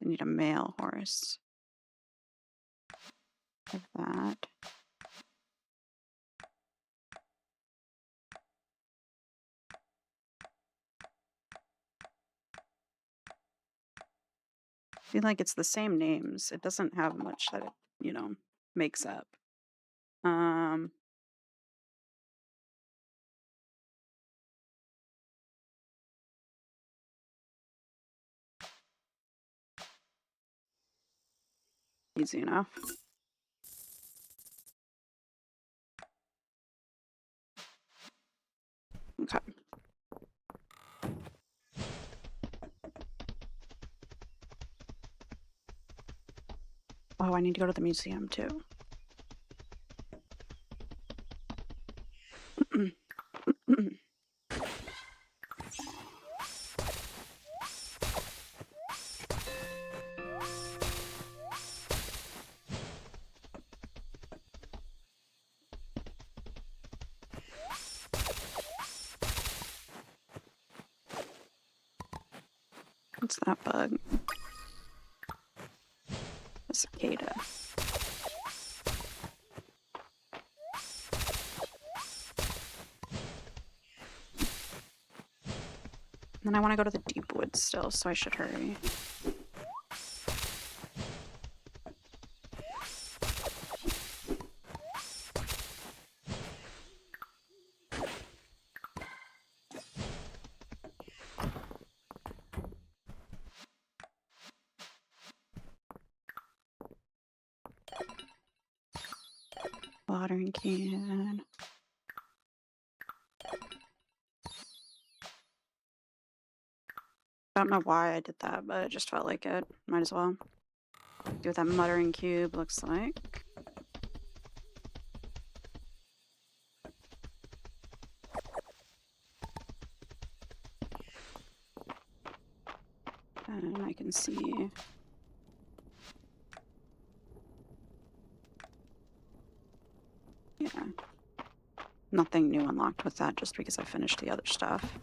I need a male horse. Like that. I feel like it's the same names. It doesn't have much that it makes up. Um, Easy enough. Okay. Oh, I need to go to the museum too. What's that bug? A cicada. And then I want to go to the deep woods still, so I should hurry. Watering can. I don't know why I did that, but it just felt like it. Might as well. See what that muttering cube looks like. And I can see. Yeah. Nothing new unlocked with that just because I finished the other stuff.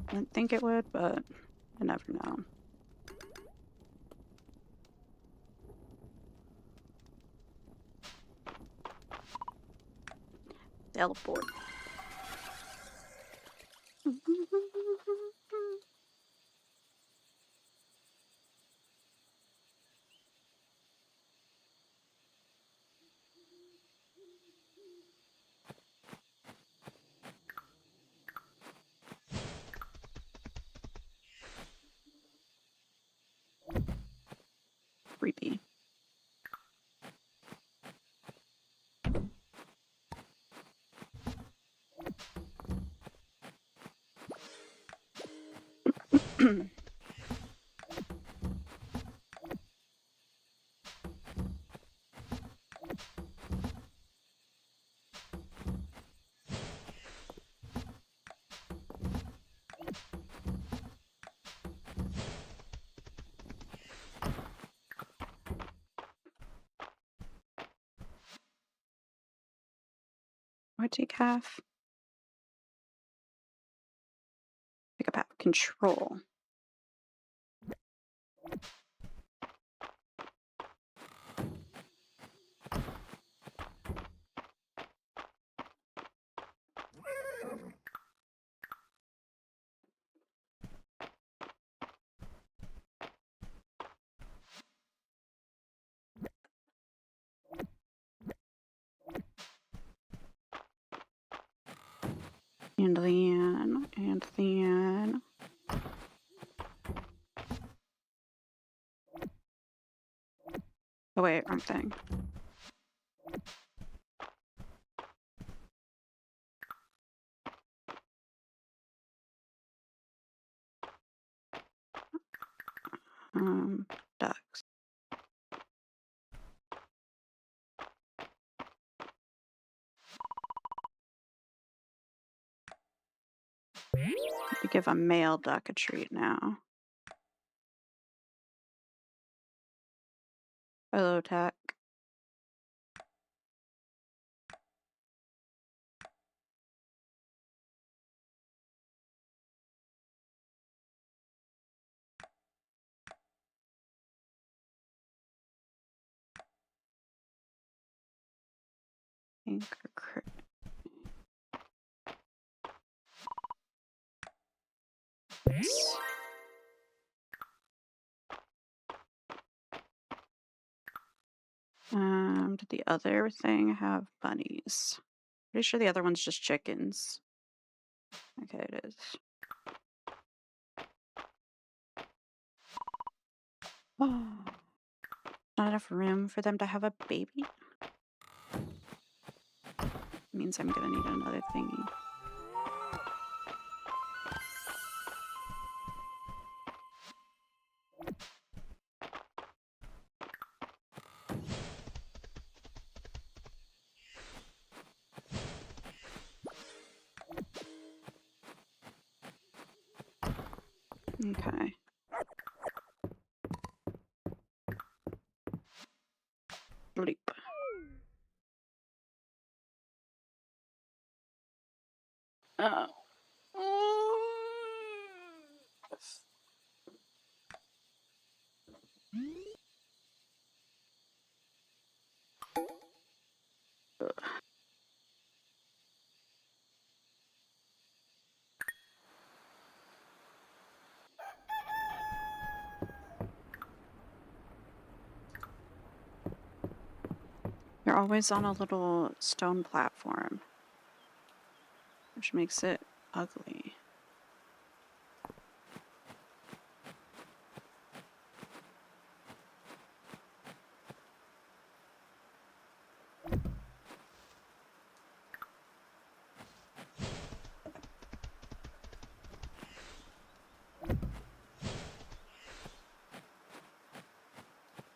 I didn't think it would, but I never know. Teleport. Creepy. I take half. Pick up half. Control. And then... Oh wait, wrong thing. Ducks. To give a male duck a treat now. Hello, Tech. Anchor crit. Did the other thing have bunnies? Pretty sure the other one's just chickens. Okay, it is. Oh, not enough room for them to have a baby? Means I'm gonna need another thingy. Okay. Bleep. Oh. You're always on a little stone platform, which makes it ugly.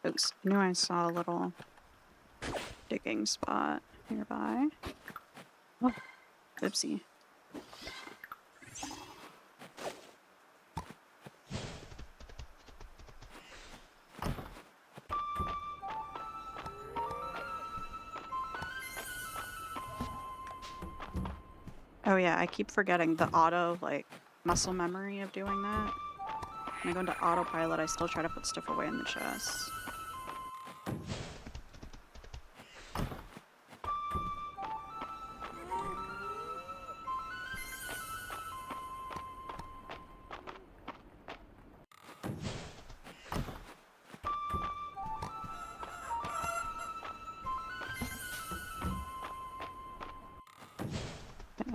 Oops, I knew I saw a little digging spot nearby. Oh, oopsie. Oh yeah, I keep forgetting the auto, like, muscle memory of doing that. When I go into autopilot, I still try to put stuff away in the chest.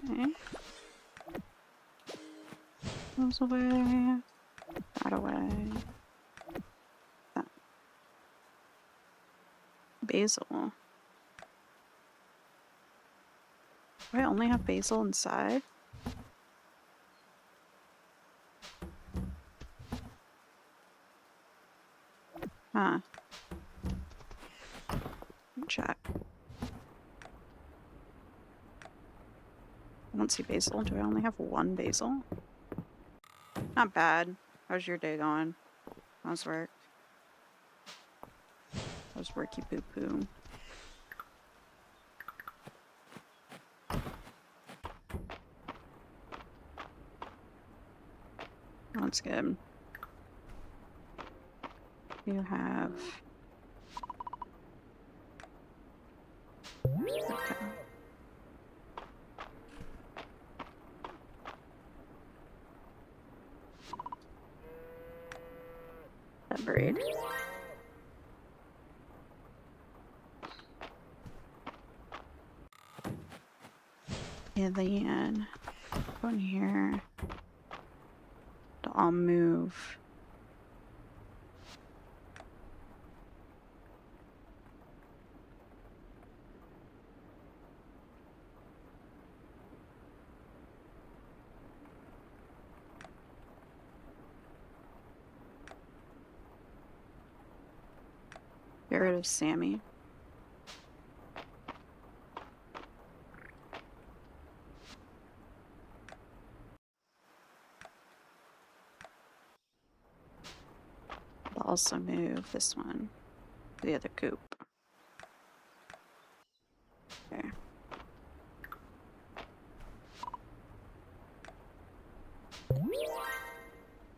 Okay. Those away. That away. That. Basil. Do I only have basil inside? Huh. Check. I don't see basil. Do I only have one basil? Not bad. How's your day going? How's work? How's worky poo poo? That's good. You have... Okay. That braid. And then... Go in here. I'll move. Get rid of Sammy. I'll also move this one to the other coop. Okay.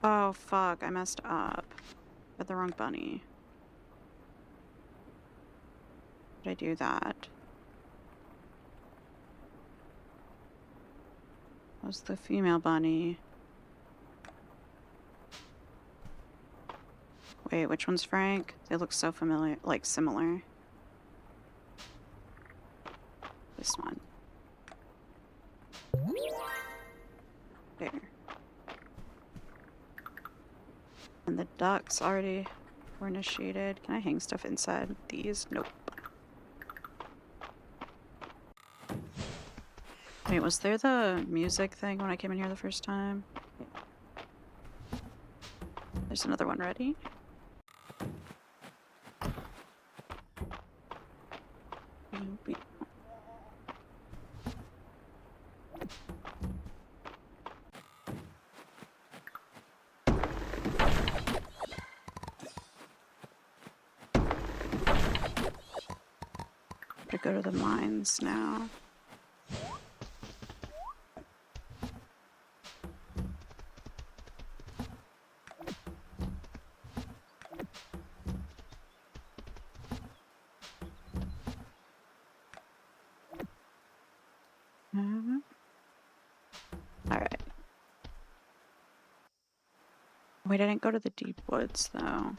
Oh, fuck. I messed up. Got the wrong bunny. Did I do that? That was the female bunny. Wait, which one's Frank? They look so familiar, like similar. This one. There. And the ducks already were initiated. Can I hang stuff inside these? Nope. Wait, was there the music thing when I came in here the first time? There's another one ready. To go to the mines now. Alright. Wait, I didn't go to the deep woods, though.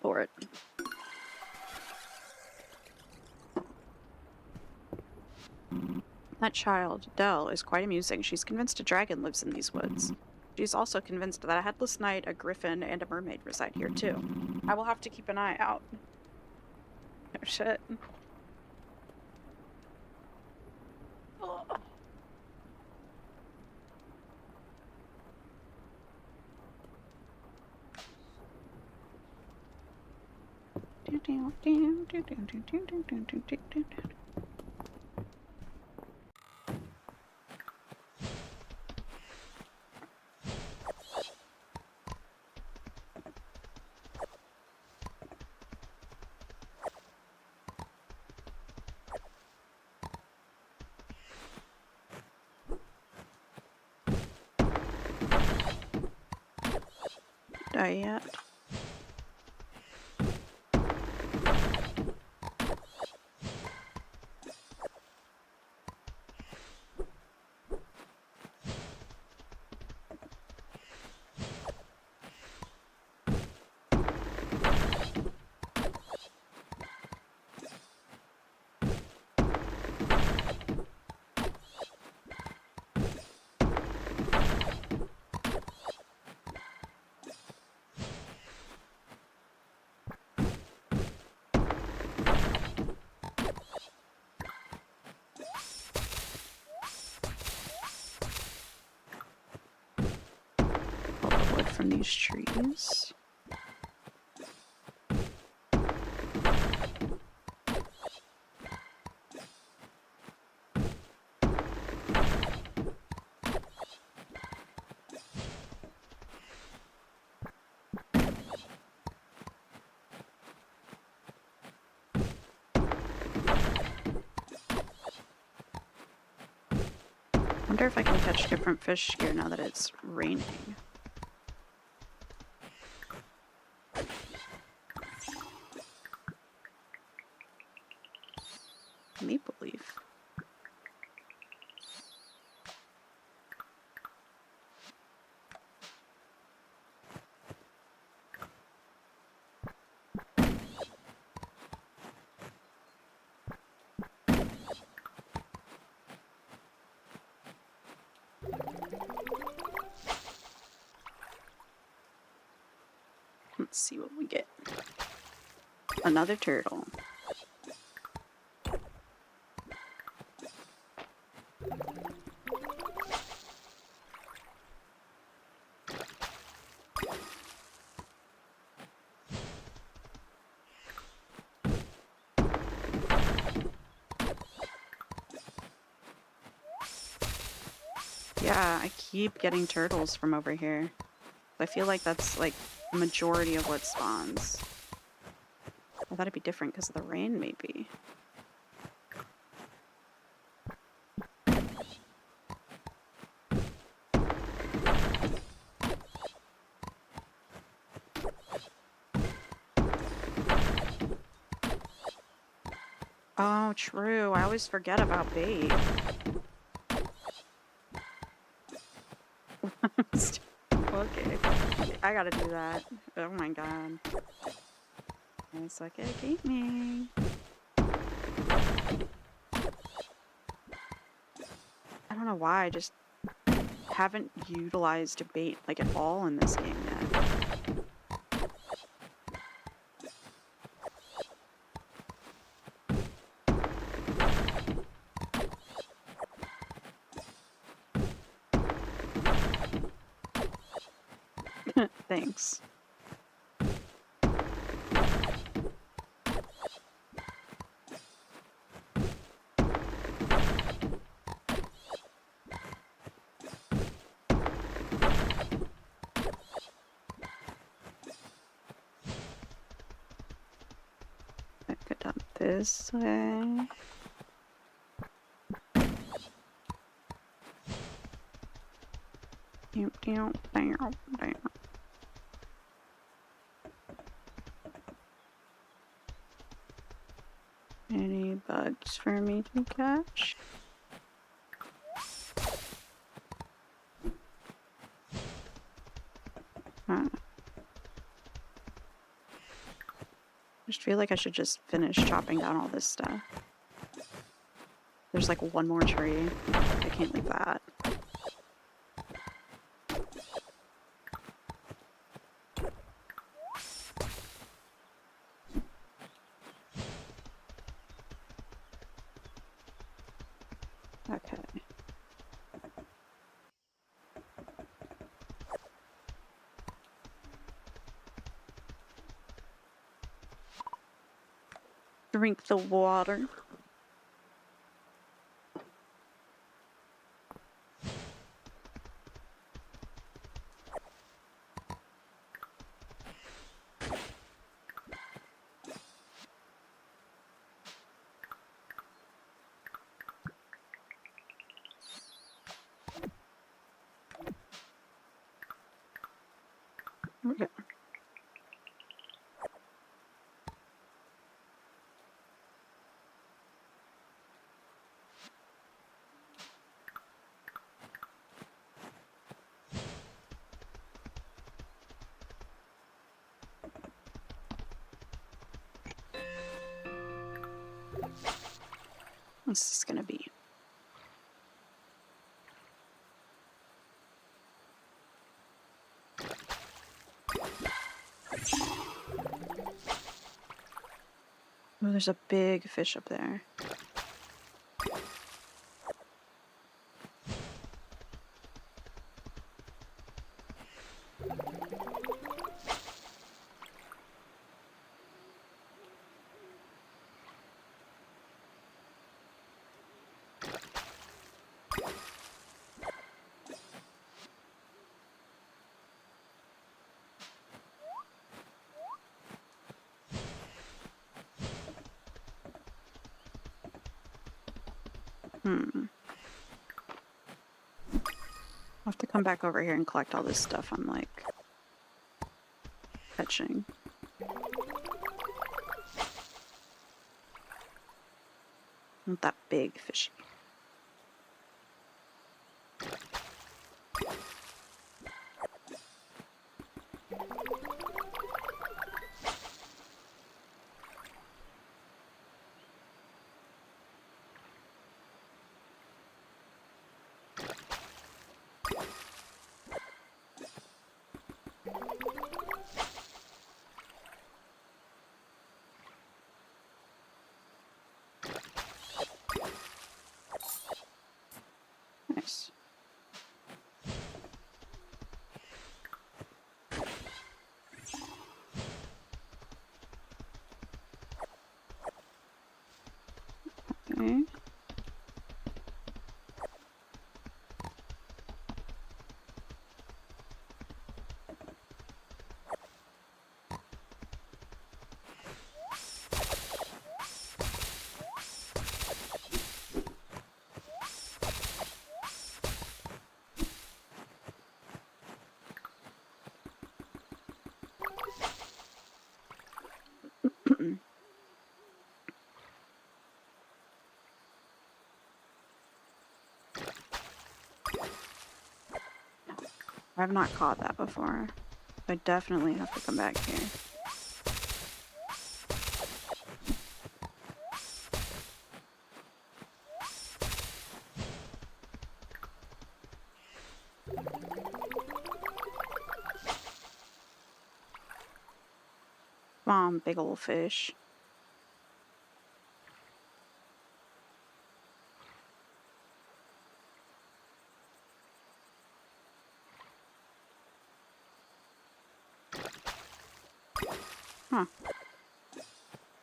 Lord. That child, Dell, is quite amusing. She's convinced a dragon lives in these woods. She's also convinced that a headless knight, a griffin, and a mermaid reside here, too. I will have to keep an eye out. Oh, shit. Die yet? From these trees. Wonder if I can catch different fish here now that it's raining. Maple leaf. Let's see what we get. Another turtle. Yeah, I keep getting turtles from over here. I feel like that's like the majority of what spawns. I thought it'd be different because of the rain, maybe. Oh, true. I always forget about bait. Okay. I gotta do that. Oh my god. It's okay, keep me. I don't know why, I just haven't utilized bait like at all in this game yet. Thanks. I could dump this way. Down. Any bugs for me to catch? I just feel like I should just finish chopping down all this stuff. There's like one more tree. I can't leave that. Okay. Drink the water. Okay. What's this gonna be? Oh, there's a big fish up there. I'll have to come back over here and collect all this stuff I'm like fetching. Not that big fishy. I've not caught that before. I definitely have to come back here. Come on, big ol' fish. Huh.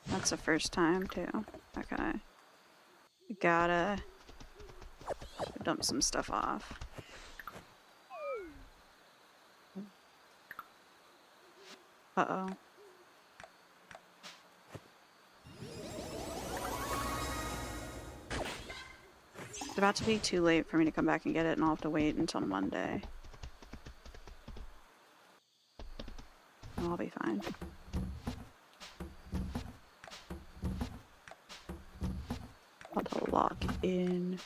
That's the first time, too. Okay. We gotta dump some stuff off. Uh-oh. It's about to be too late for me to come back and get it, and I'll have to wait until Monday. I'll be fine. I'll have to lock in.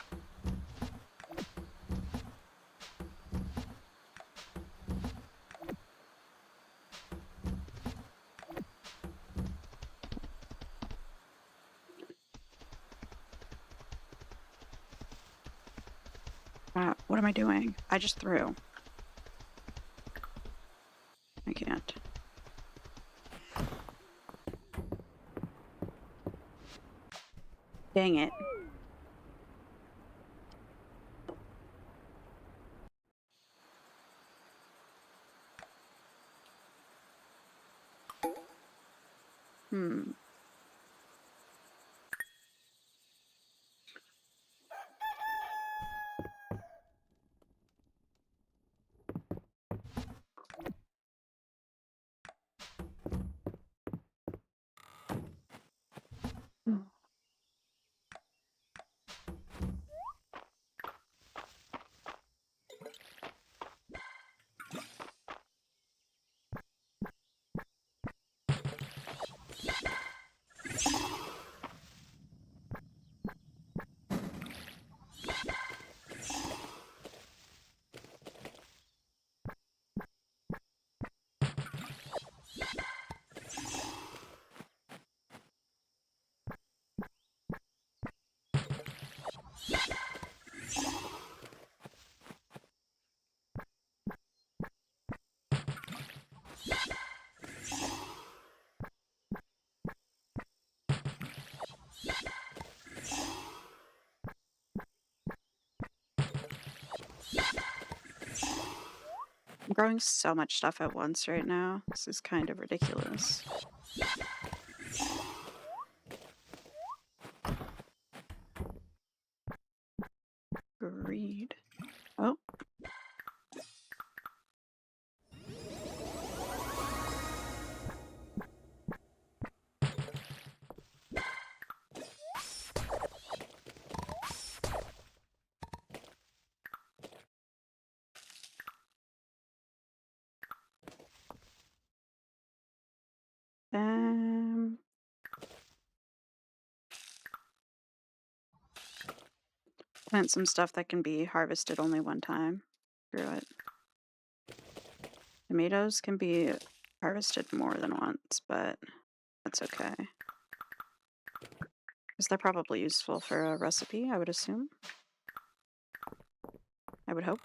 What am I doing? I just threw. I can't. Dang it. Hmm. I'm growing so much stuff at once right now. This is kind of ridiculous. Greed. Oh. Plant some stuff that can be harvested only one time. Screw it. Tomatoes can be harvested more than once, but that's okay. Because they're probably useful for a recipe, I would assume. I would hope.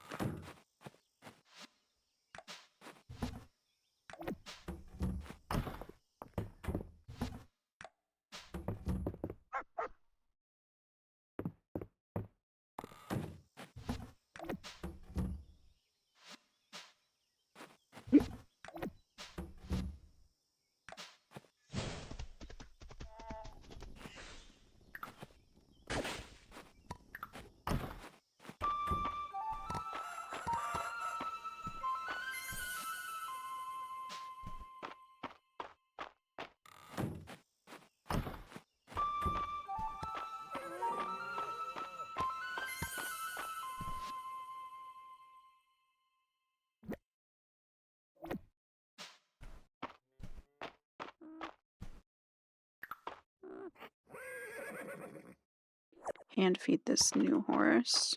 Hand feed this new horse.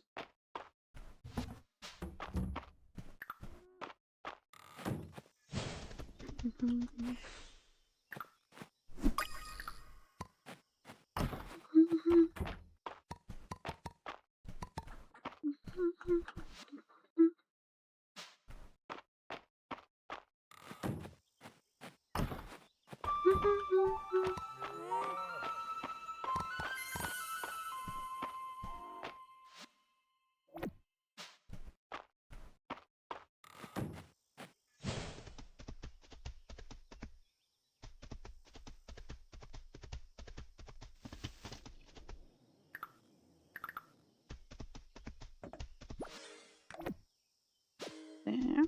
There.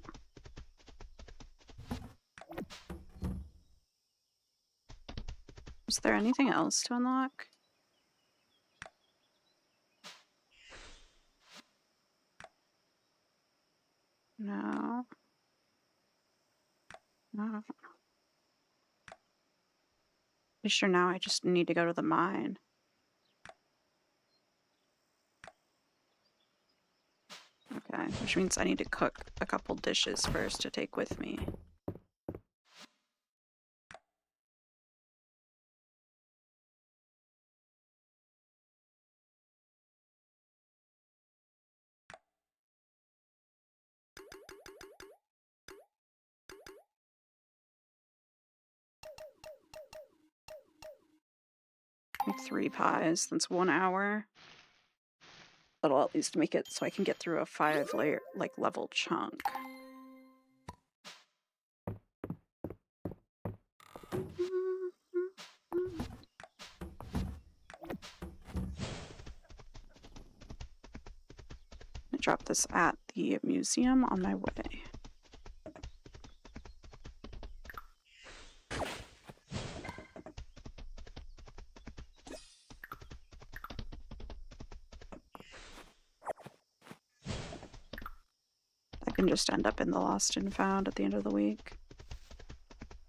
Is there anything else to unlock? No. No. Pretty sure now I just need to go to the mine. Okay, which means I need to cook a couple dishes first to take with me. Make 3 pies. That's 1 hour. That'll at least make it so I can get through a 5-layer, level chunk. I drop this at the museum on my way. I can just end up in the lost and found at the end of the week.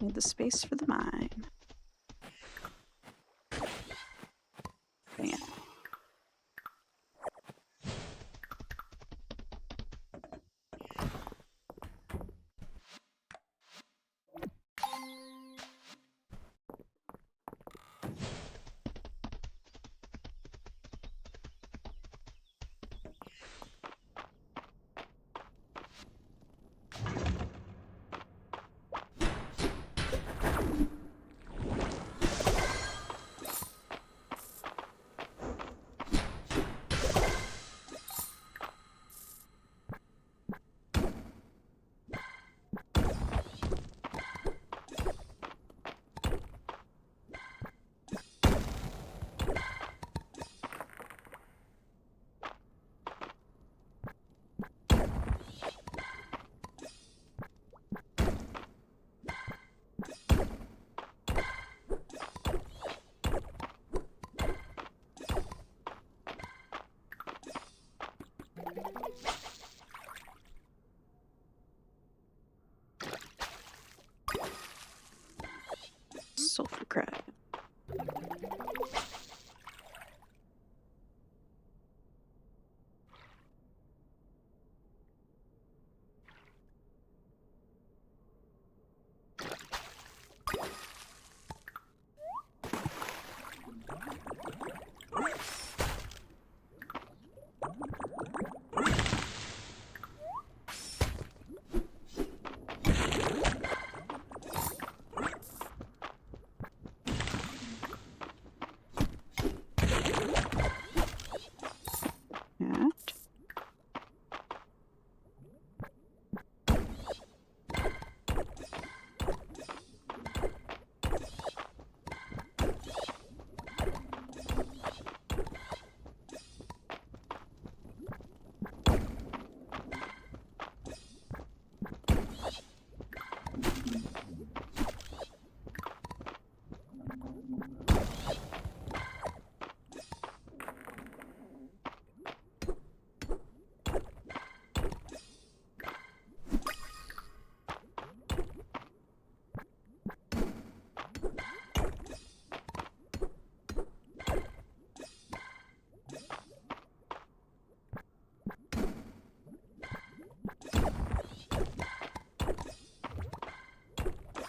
Need the space for the mine. Dang it. Sulfur crab.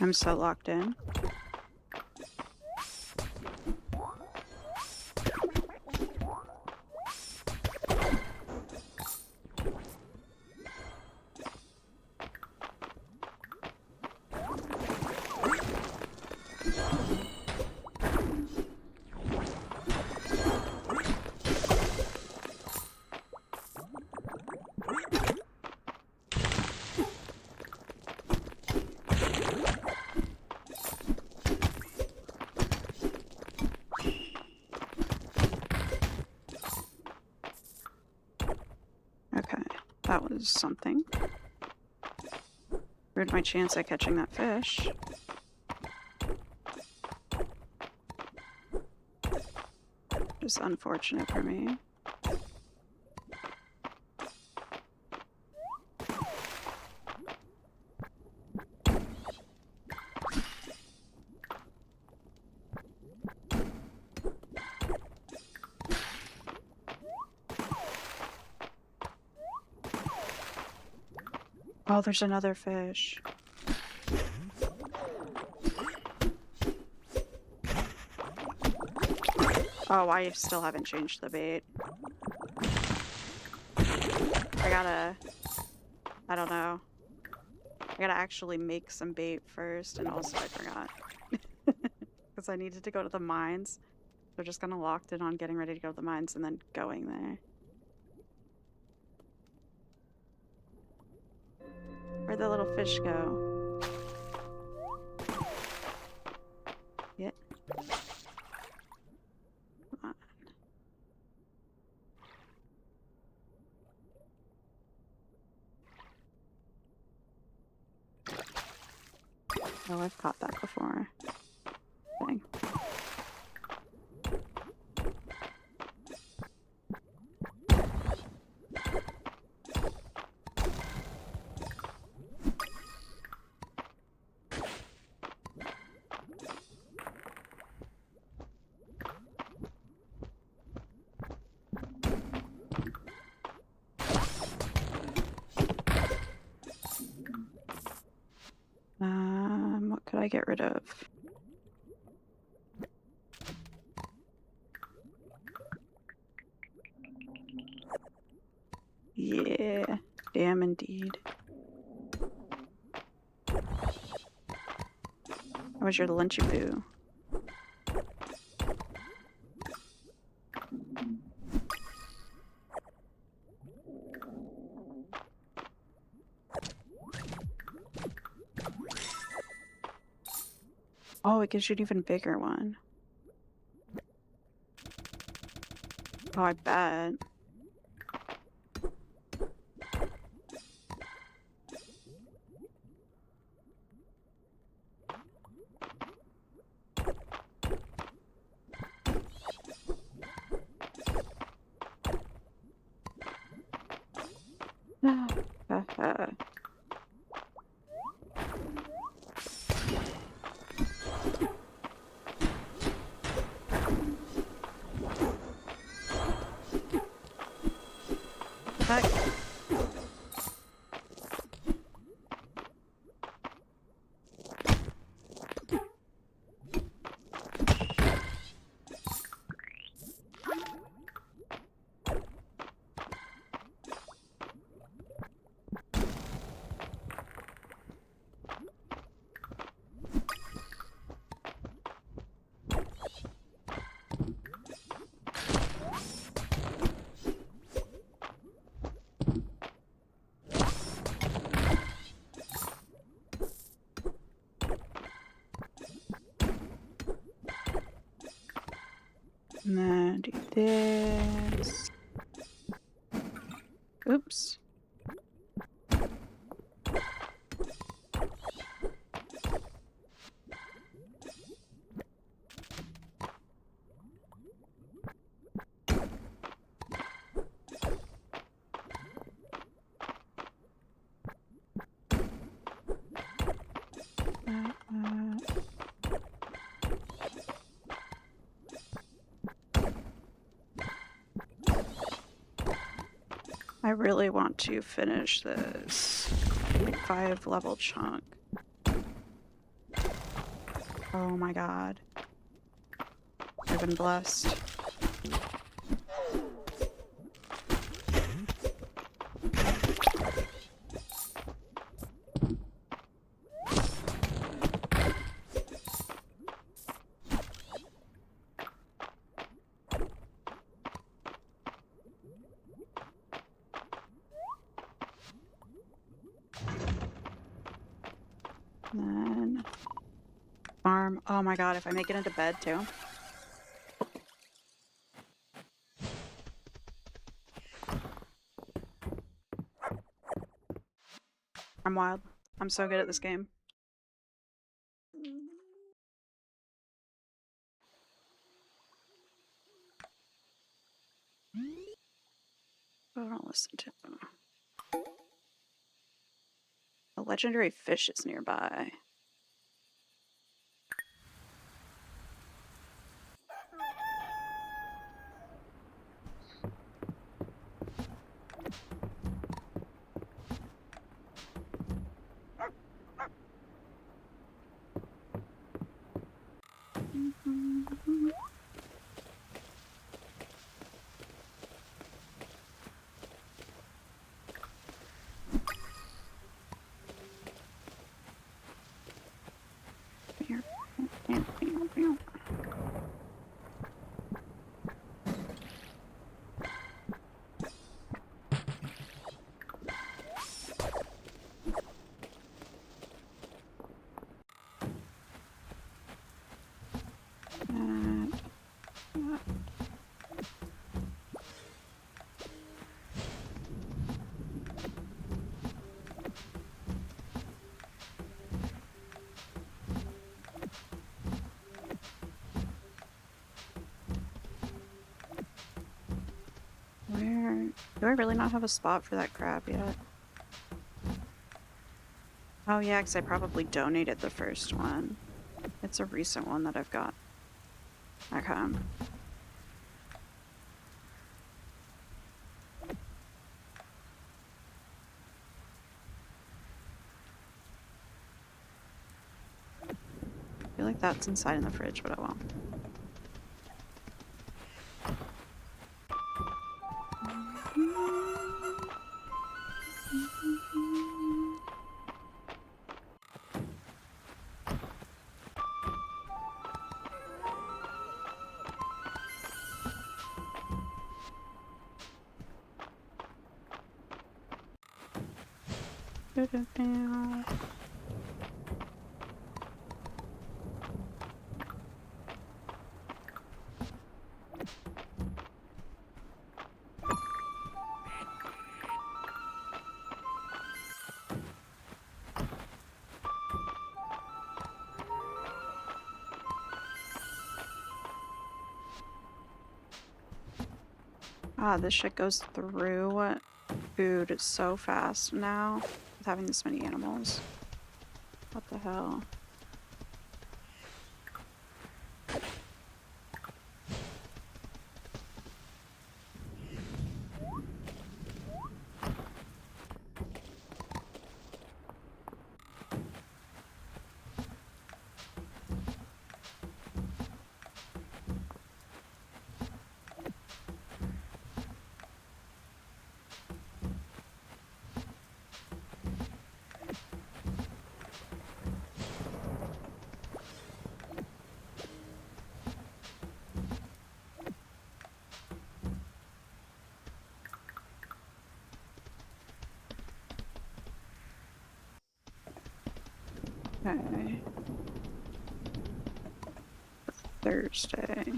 I'm so locked in. Okay, that was something. Ruined my chance at catching that fish. Just unfortunate for me. Oh, there's another fish. Oh, I still haven't changed the bait. I don't know. I gotta actually make some bait first, and also I forgot. Because I needed to go to the mines. So just kind of locked in on getting ready to go to the mines and then going there. Where'd the little fish go? Yeah. Come on. Oh, I've caught that before. Dang. What could I get rid of? Yeah, damn indeed. How was your lunchy poo? Oh, it gives you an even bigger one. Oh, I bet. Heck. And then do this. Oops. I really want to finish this 5-level chunk. Oh my god. I've been blessed. Then farm. Oh my god, if I make it into bed too. I'm wild. I'm so good at this game. Oh, don't listen to them. A legendary fish is nearby. Where? Do I really not have a spot for that crab yet? Oh yeah, because I probably donated the first one. It's a recent one that I've got. Okay. I feel like that's inside in the fridge, but I won't. Ah, this shit goes through food so fast now with having this many animals. What the hell? Okay. Thursday.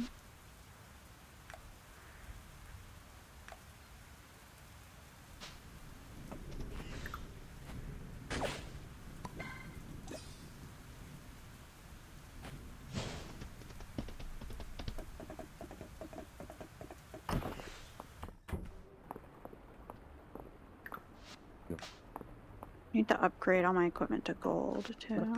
Need to upgrade all my equipment to gold too.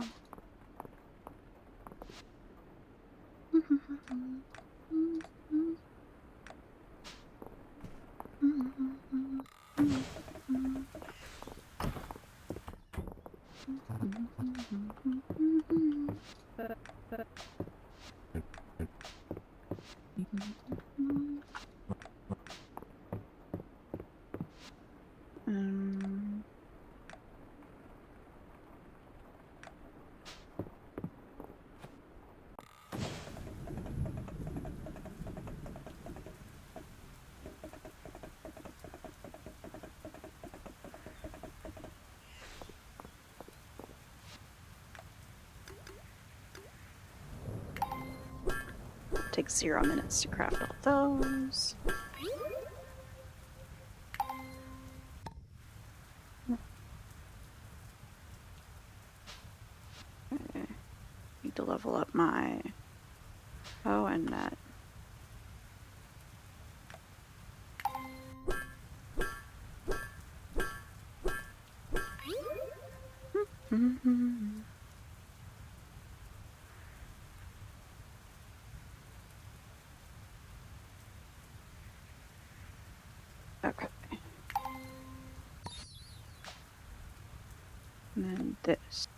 Takes 0 minutes to craft all those. Okay. Need to level up my bow and net. Okay. And then this.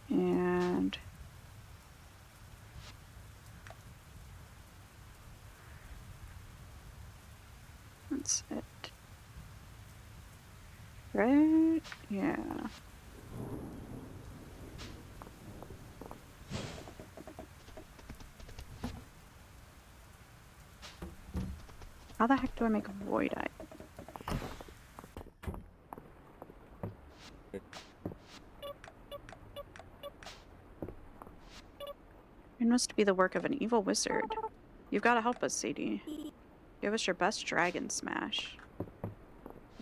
And that's it. Right? Yeah. How the heck do I make a void eye? It must be the work of an evil wizard. You've got to help us, Sadie. Give us your best dragon smash.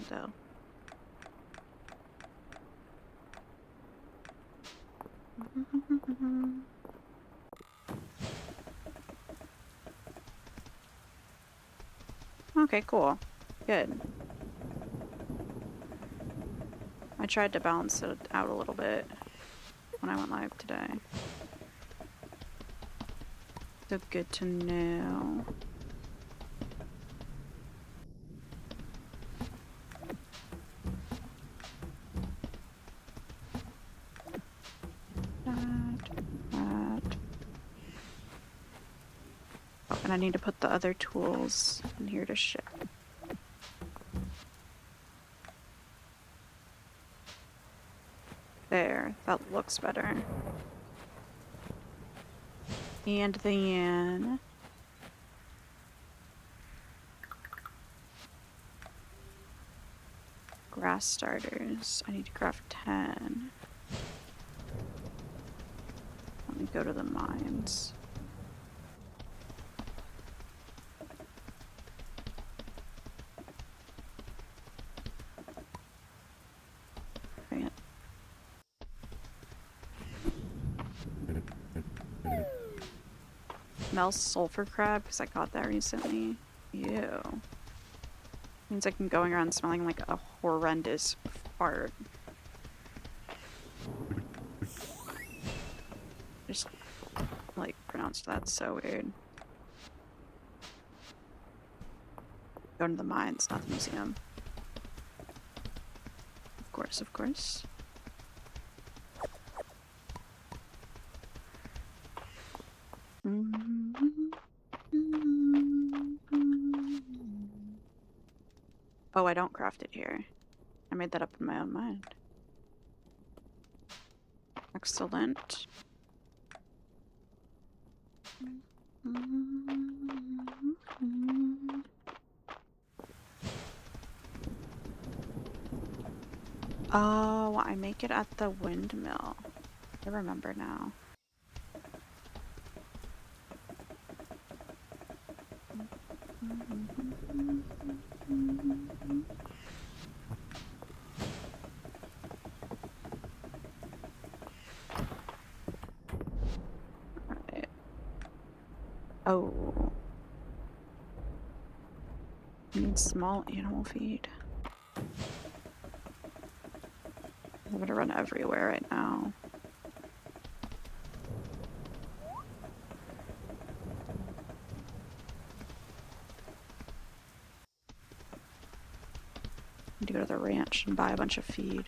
So. Okay, cool. Good. I tried to balance it out a little bit when I went live today. So good to know. That. Oh, and I need to put the other tools in here to ship. There, that looks better. And then grass starters. I need to craft 10. Let me go to the mines. Right. Smells sulfur crab because I got that recently. Ew. Means like I'm going around smelling like a horrendous fart. Just like pronounced that so weird. Going to the mines, not the museum. Of course, of course. Oh, I don't craft it here. I made that up in my own mind. Excellent. Oh, I make it at the windmill. I remember now. Right. Oh. Need small animal feed. I'm gonna run everywhere right now. Need to go to the ranch and buy a bunch of feed.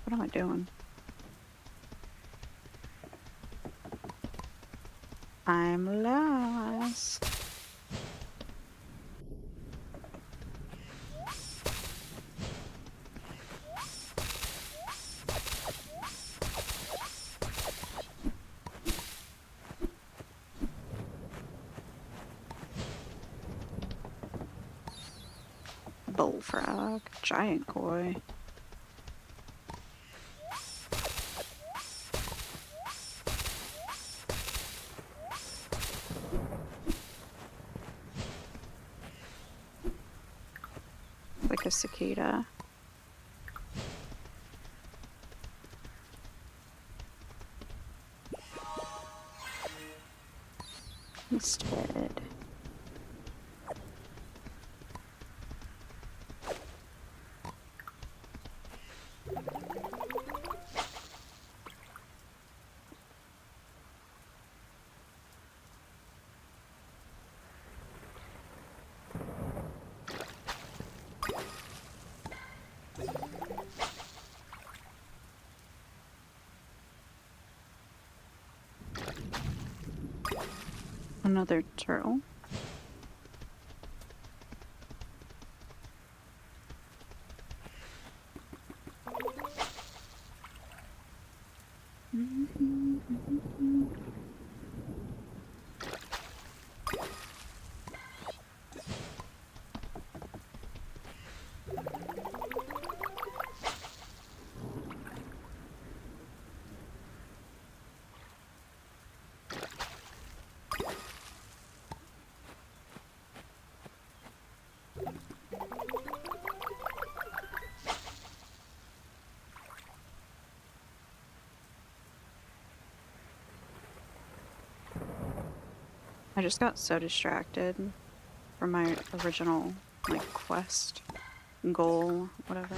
What am I doing? I'm lost. Bullfrog, giant koi. Like a cicada. He's dead. Another turtle. I just got so distracted from my original, like, quest, goal, whatever.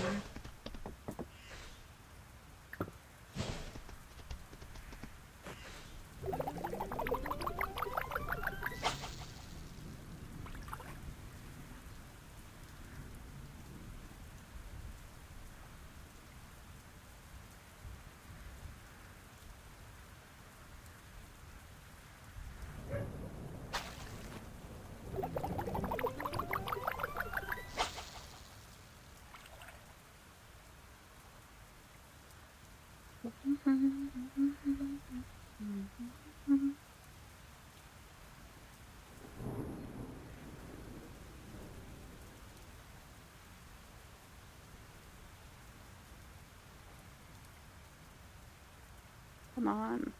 Come on.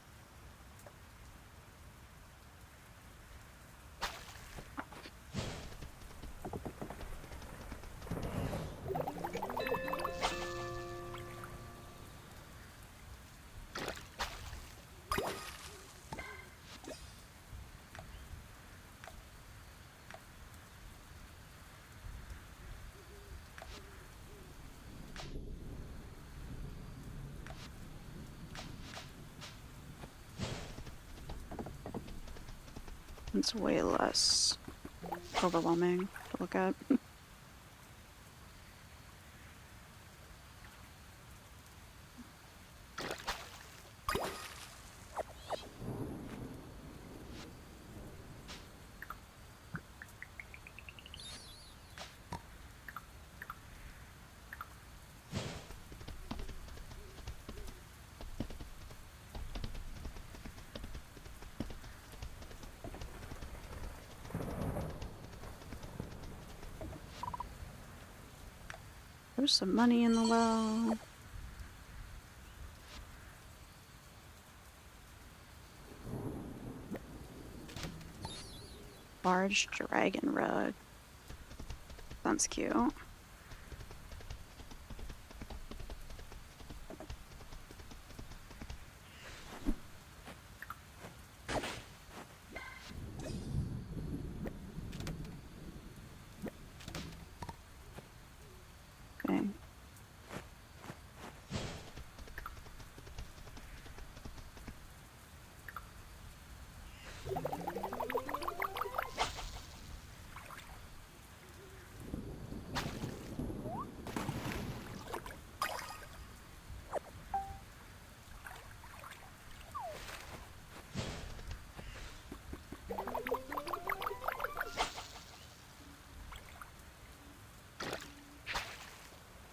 It's way less overwhelming to look at. There's some money in the well. Large dragon rug. Sounds cute. Okay.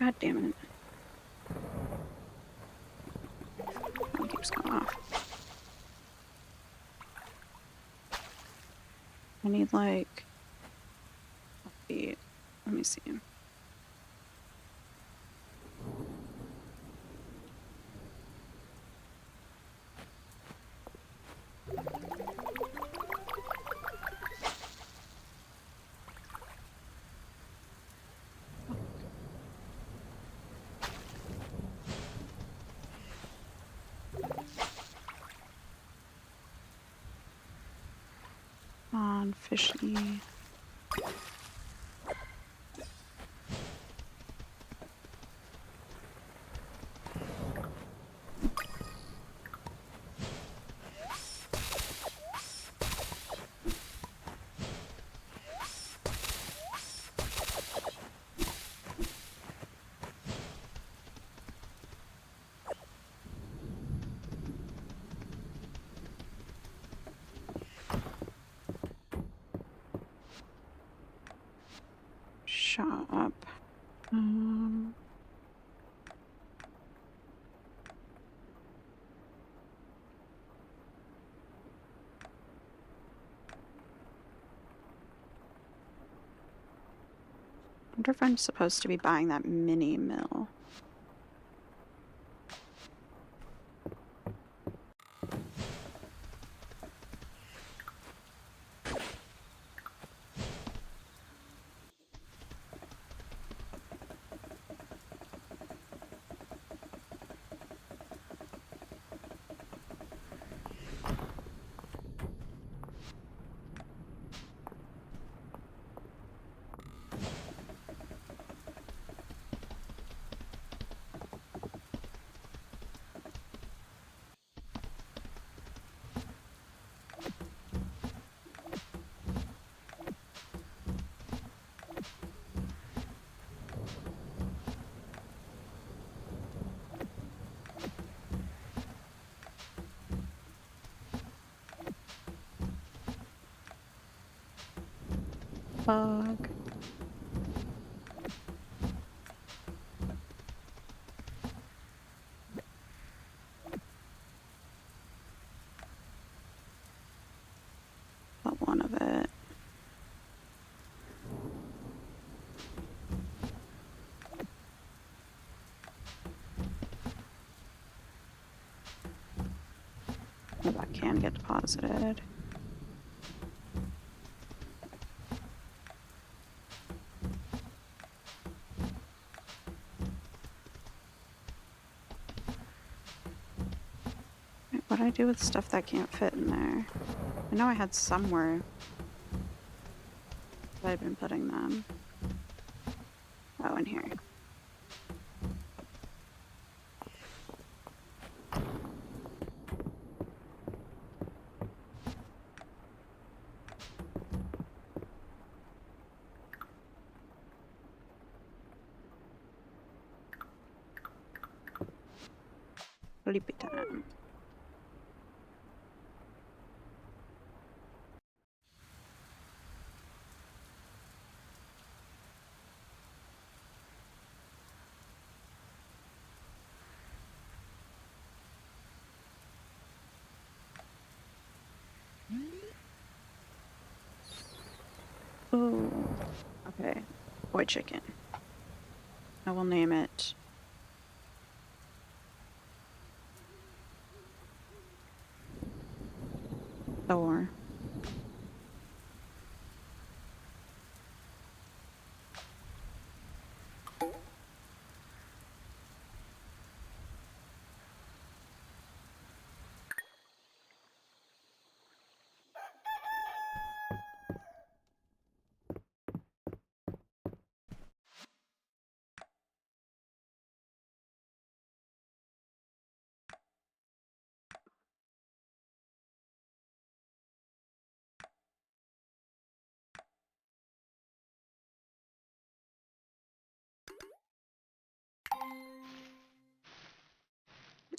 God damn it. It keeps going off. I need like feet. Let me see. On fishy. Shop. I wonder if I'm supposed to be buying that mini mill. Bug. But one of it. Oh, that can get deposited. What do I do with stuff that can't fit in there? I know I had somewhere that I've been putting them. Oh, in here. Sleepy time. Oh, okay. Boy chicken. I will name it Thor.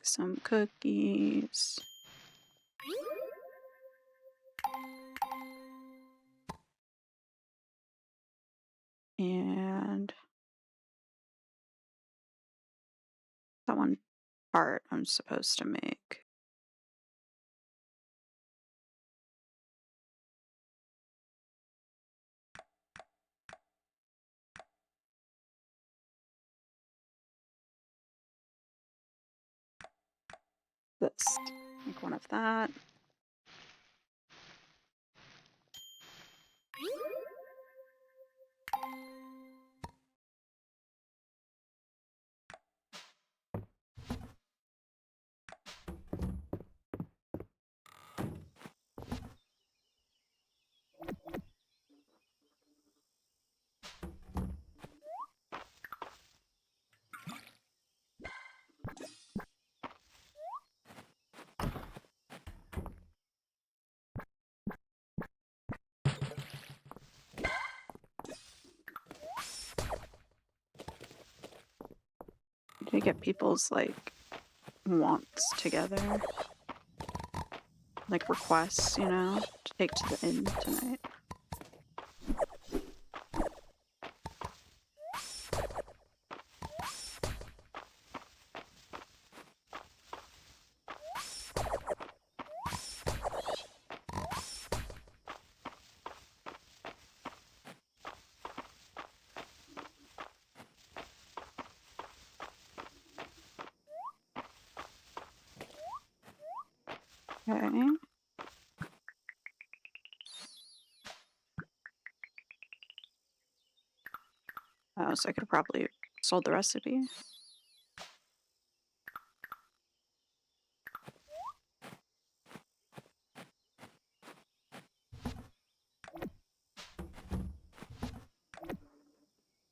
Some cookies. And That one part I'm supposed to make. This. Make one of that. To get people's like wants together, like requests, you know, to take to the inn tonight. Okay. Oh, so I could have probably sold the recipe.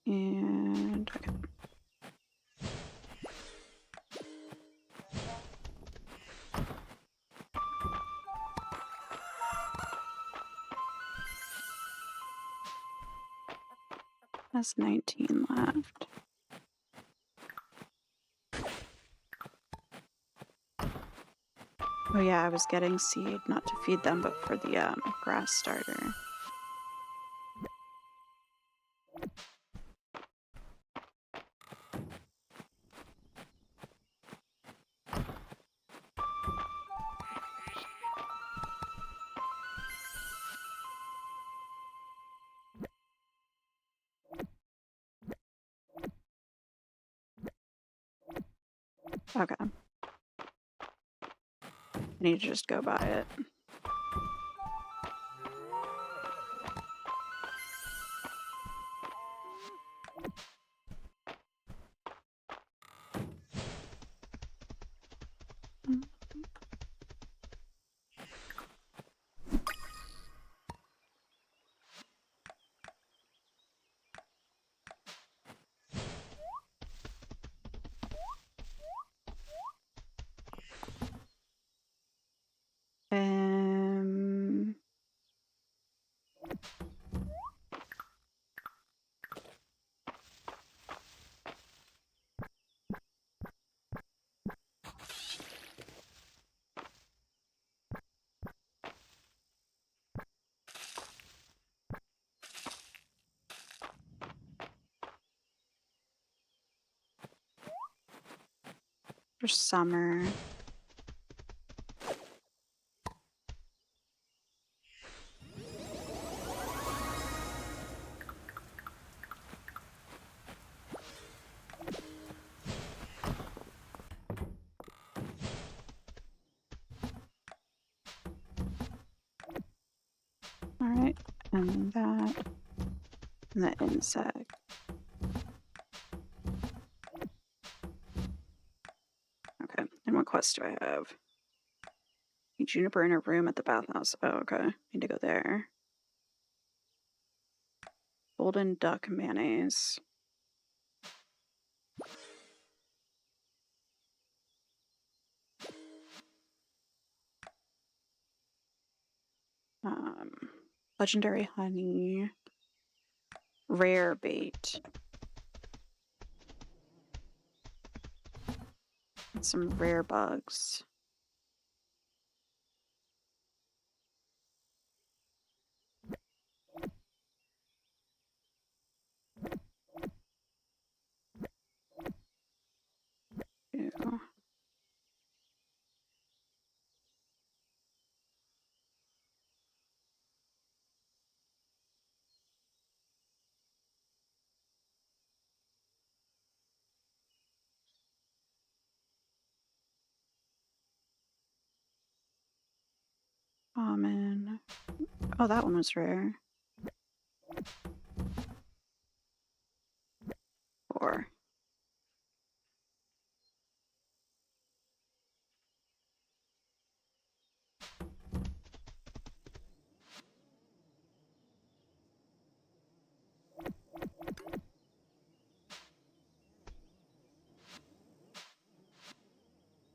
And okay. That's 19 left. Oh yeah, I was getting seed, not to feed them, but for the grass starter. Okay. I need to just go buy it. Um, for summer. Alright, and that, and the insect. Okay, and what quest do I have? Juniper in her room at the bathhouse. Oh, okay. Need to go there. Golden duck mayonnaise. Um, legendary honey. Rare bait. And some rare bugs. Ew. Common. Oh, that one was rare. 4.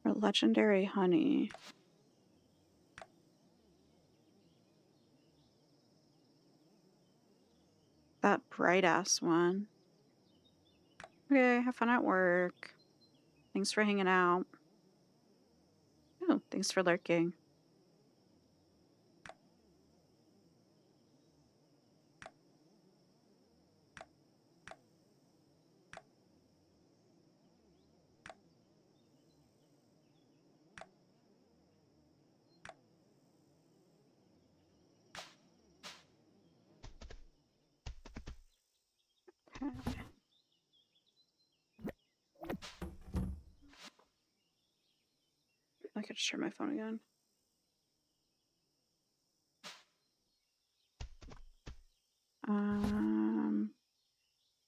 Or legendary honey. That bright ass one. Okay, have fun at work. Thanks for hanging out. Oh, thanks for lurking. Okay. I could share my phone again.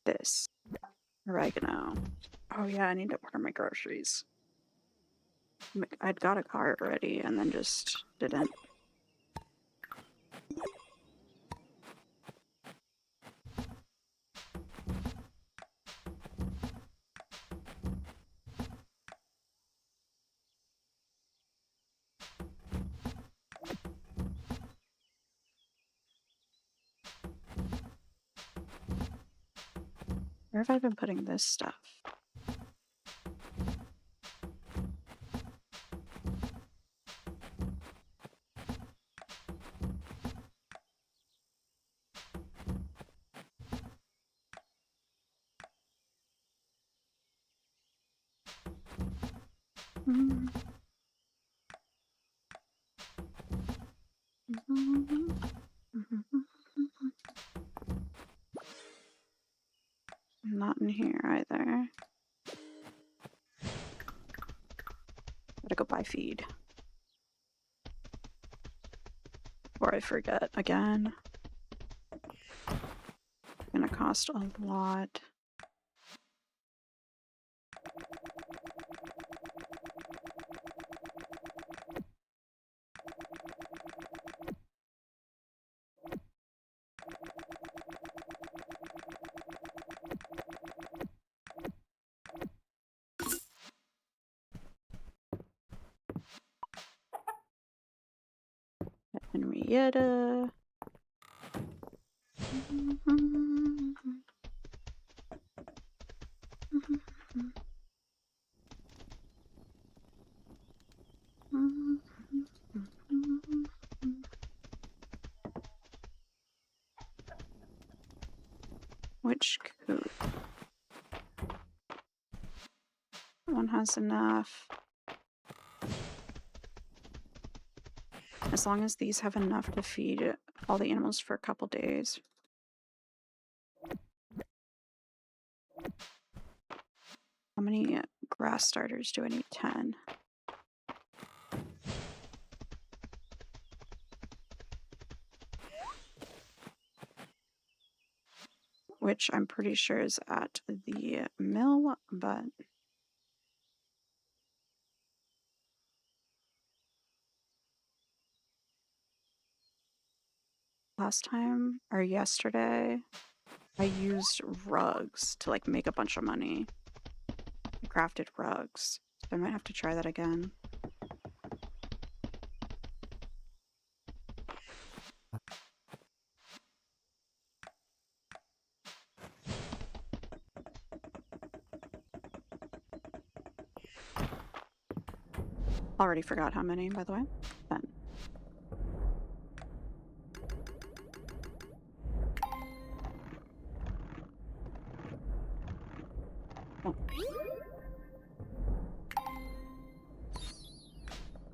This. Oregano. Oh yeah, I need to order my groceries. I'd got a cart ready and then just didn't. Where have I been putting this stuff? I'm not in here either. Gotta go buy feed. Before I forget again. Gonna cost a lot. Henrietta. Which coop? One has enough. As long as these have enough to feed all the animals for a couple days. How many grass starters do I need? 10. Which I'm pretty sure is at the mill, but last time or yesterday I used rugs to like make a bunch of money. I crafted rugs. So I might have to try that again. Already forgot how many, by the way. 10. Oh.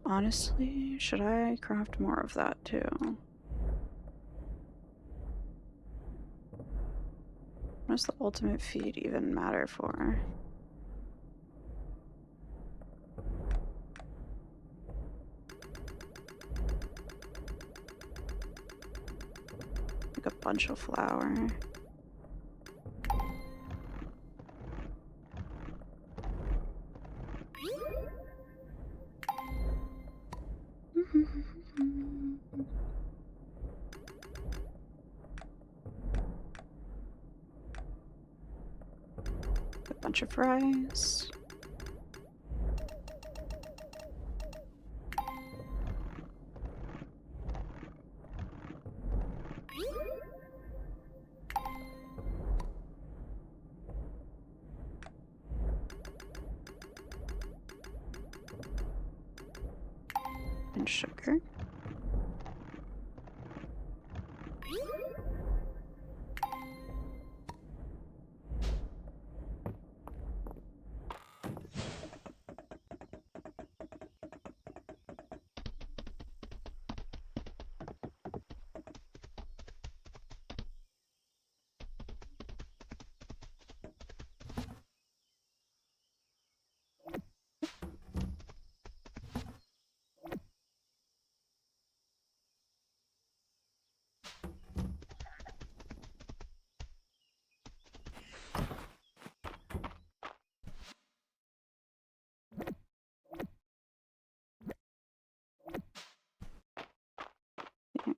Honestly, should I craft more of that too? What does the ultimate feed even matter for? Like a bunch of flour. A bunch of fries. And sugar.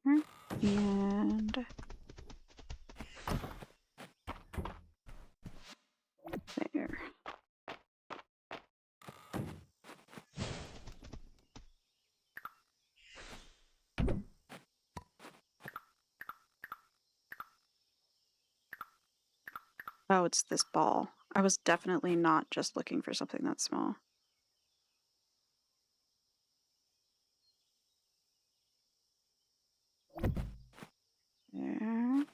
There. And there. Oh, it's this ball. I was definitely not just looking for something that small. There.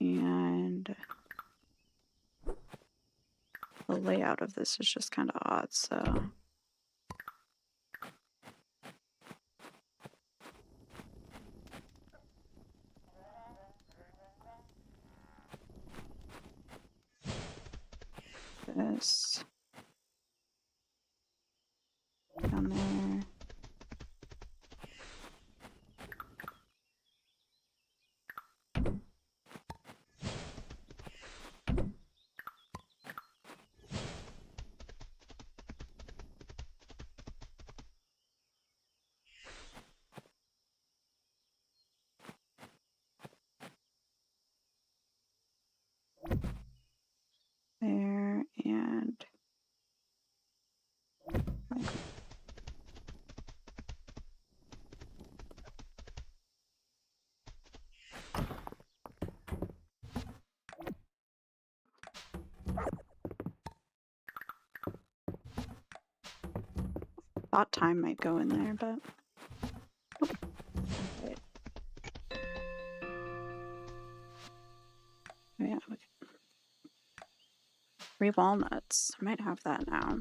And the layout of this is just kind of odd, so... This. Down there. There, and... Thought time might go in there, but... Okay. Oh, yeah. 3 walnuts. I might have that now.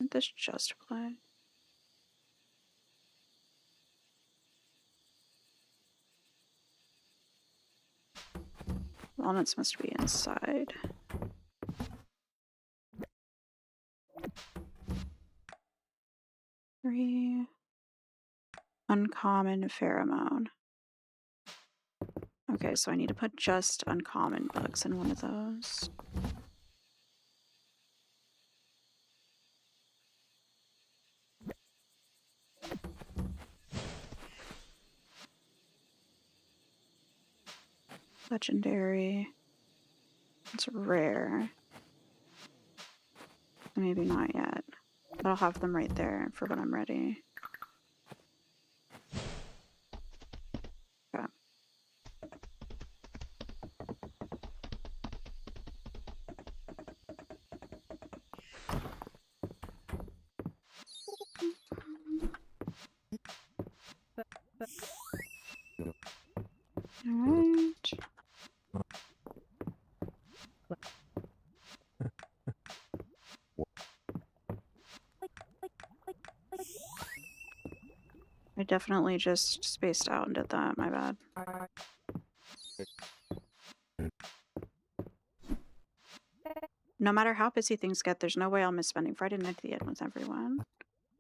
Did this just play? Walnuts must be inside. Three. Uncommon pheromone. Okay, so I need to put just uncommon bugs in one of those. Legendary. It's rare. Maybe not yet. But I'll have them right there for when I'm ready. Okay. Alright. I definitely just spaced out and did that, my bad. No matter how busy things get, there's no way I'll miss spending Friday night at the inn with everyone.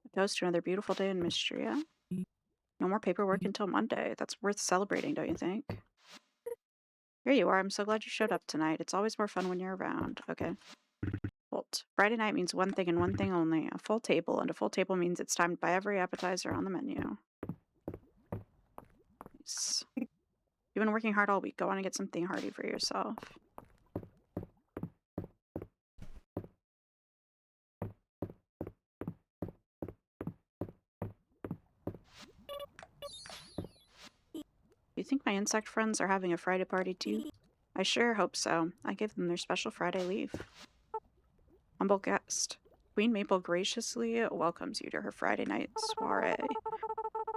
A toast to another beautiful day in Mistria. No more paperwork until Monday. That's worth celebrating, don't you think? Here you are. I'm so glad you showed up tonight. It's always more fun when you're around. Okay. Halt. Friday night means one thing and one thing only. A full table, and a full table means it's timed by every appetizer on the menu. Nice. You've been working hard all week. Go on and get something hearty for yourself. You think my insect friends are having a Friday party too? I sure hope so. I give them their special Friday leave. Humble guest. Queen Maple graciously welcomes you to her Friday night soiree.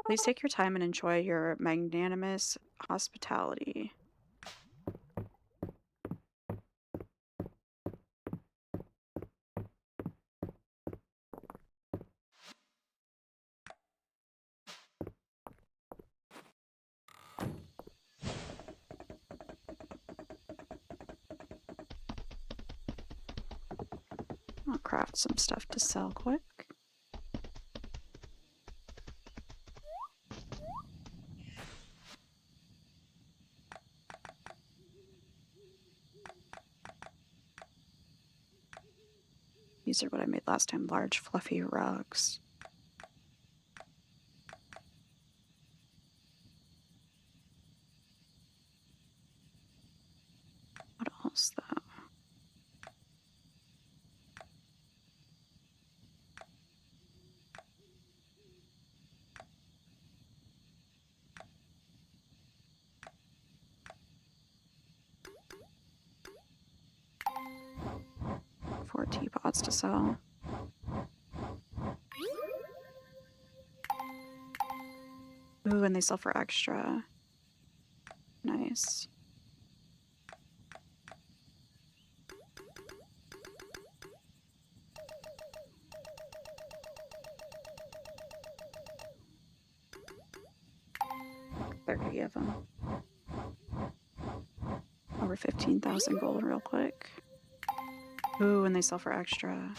Please take your time and enjoy your magnanimous hospitality. I'll craft some stuff to sell quick. These are what I made last time, large fluffy rugs. What else though? Four teapots to sell. Ooh, and they sell for extra. Nice. $30 of them. Over 15,000 gold real quick. Ooh, and they sell for extra.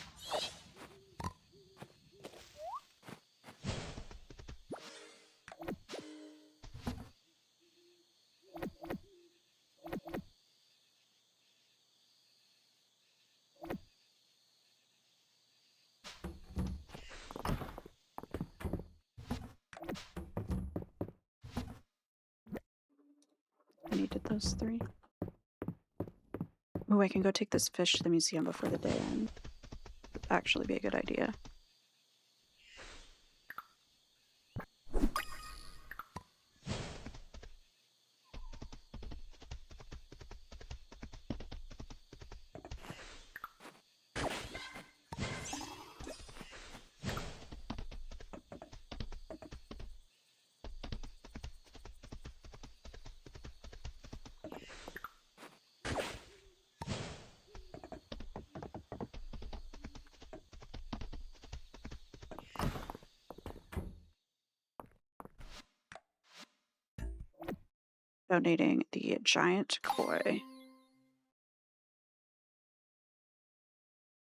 I needed those 3. Ooh, I can go take this fish to the museum before the day ends. Would actually be a good idea. Donating the giant koi.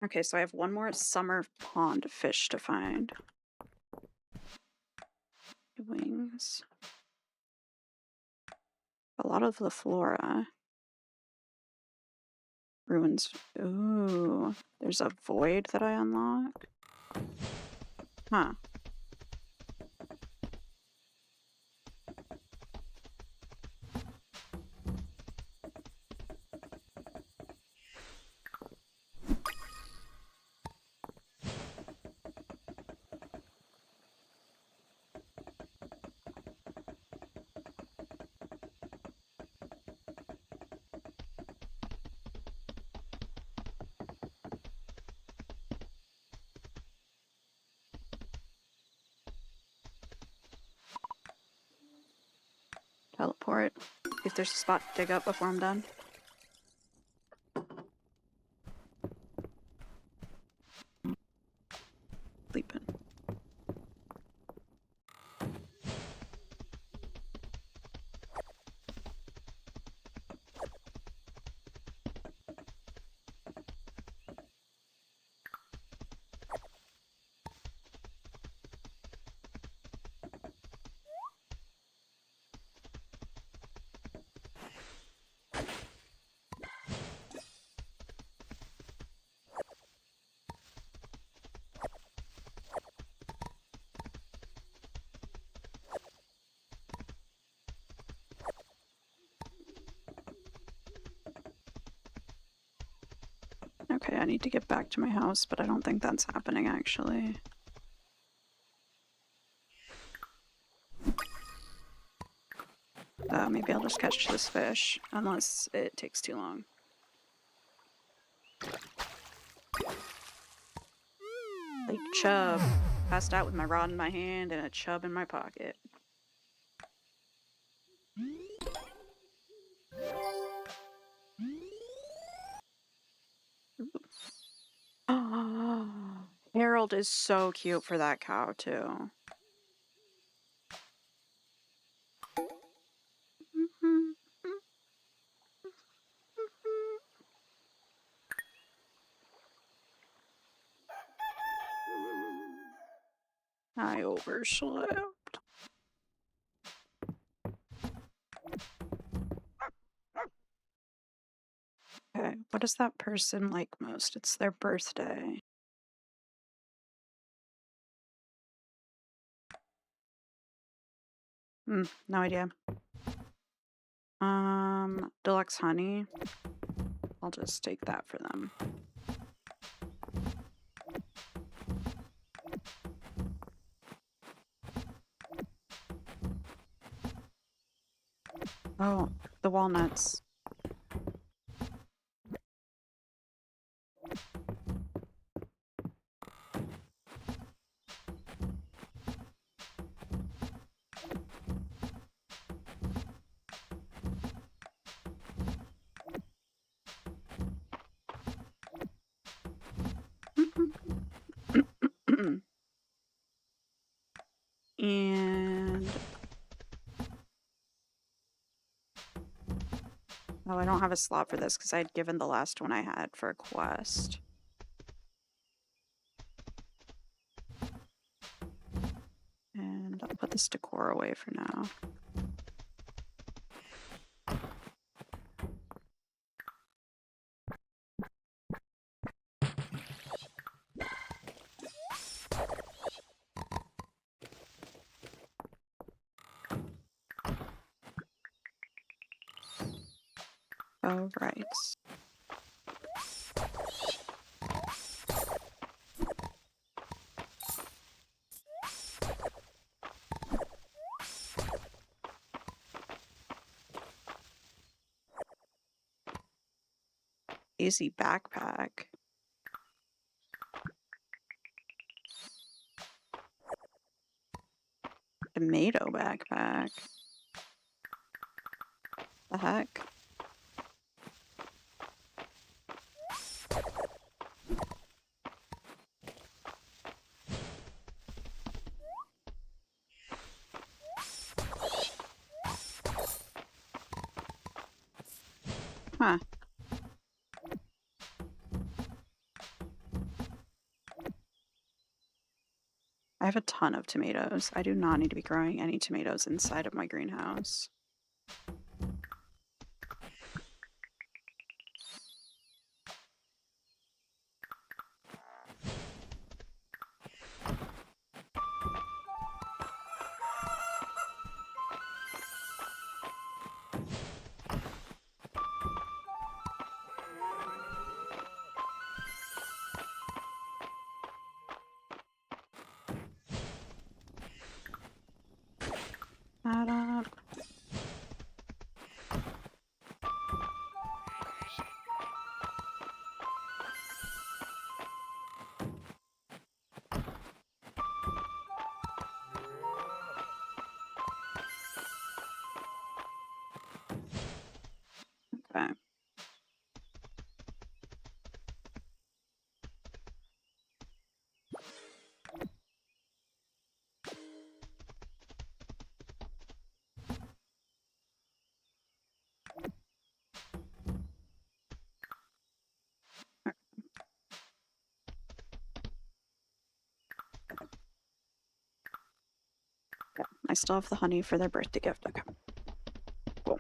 Okay, so I have one more summer pond fish to find. Wings. A lot of the flora. Ruins. Ooh, there's a void that I unlock. Huh. Teleport. If there's a spot to dig up before I'm done. Sleeping. Okay, I need to get back to my house, but I don't think that's happening, actually. Maybe I'll just catch this fish, unless it takes too long. Lake chub. Passed out with my rod in my hand and a chub in my pocket. Oh, Harold is so cute for that cow, too. I overslept. Okay, what does that person like most? It's their birthday. No idea. Deluxe honey. I'll just take that for them. Oh, the walnuts. And oh, I don't have a slot for this because I'd given the last one I had for a quest. And I'll put this decor away for now. Oh, right. Easy backpack. Tomato backpack. The heck? Huh. I have a ton of tomatoes. I do not need to be growing any tomatoes inside of my greenhouse. Add up. Okay. I still have the honey for their birthday gift. Okay. Cool.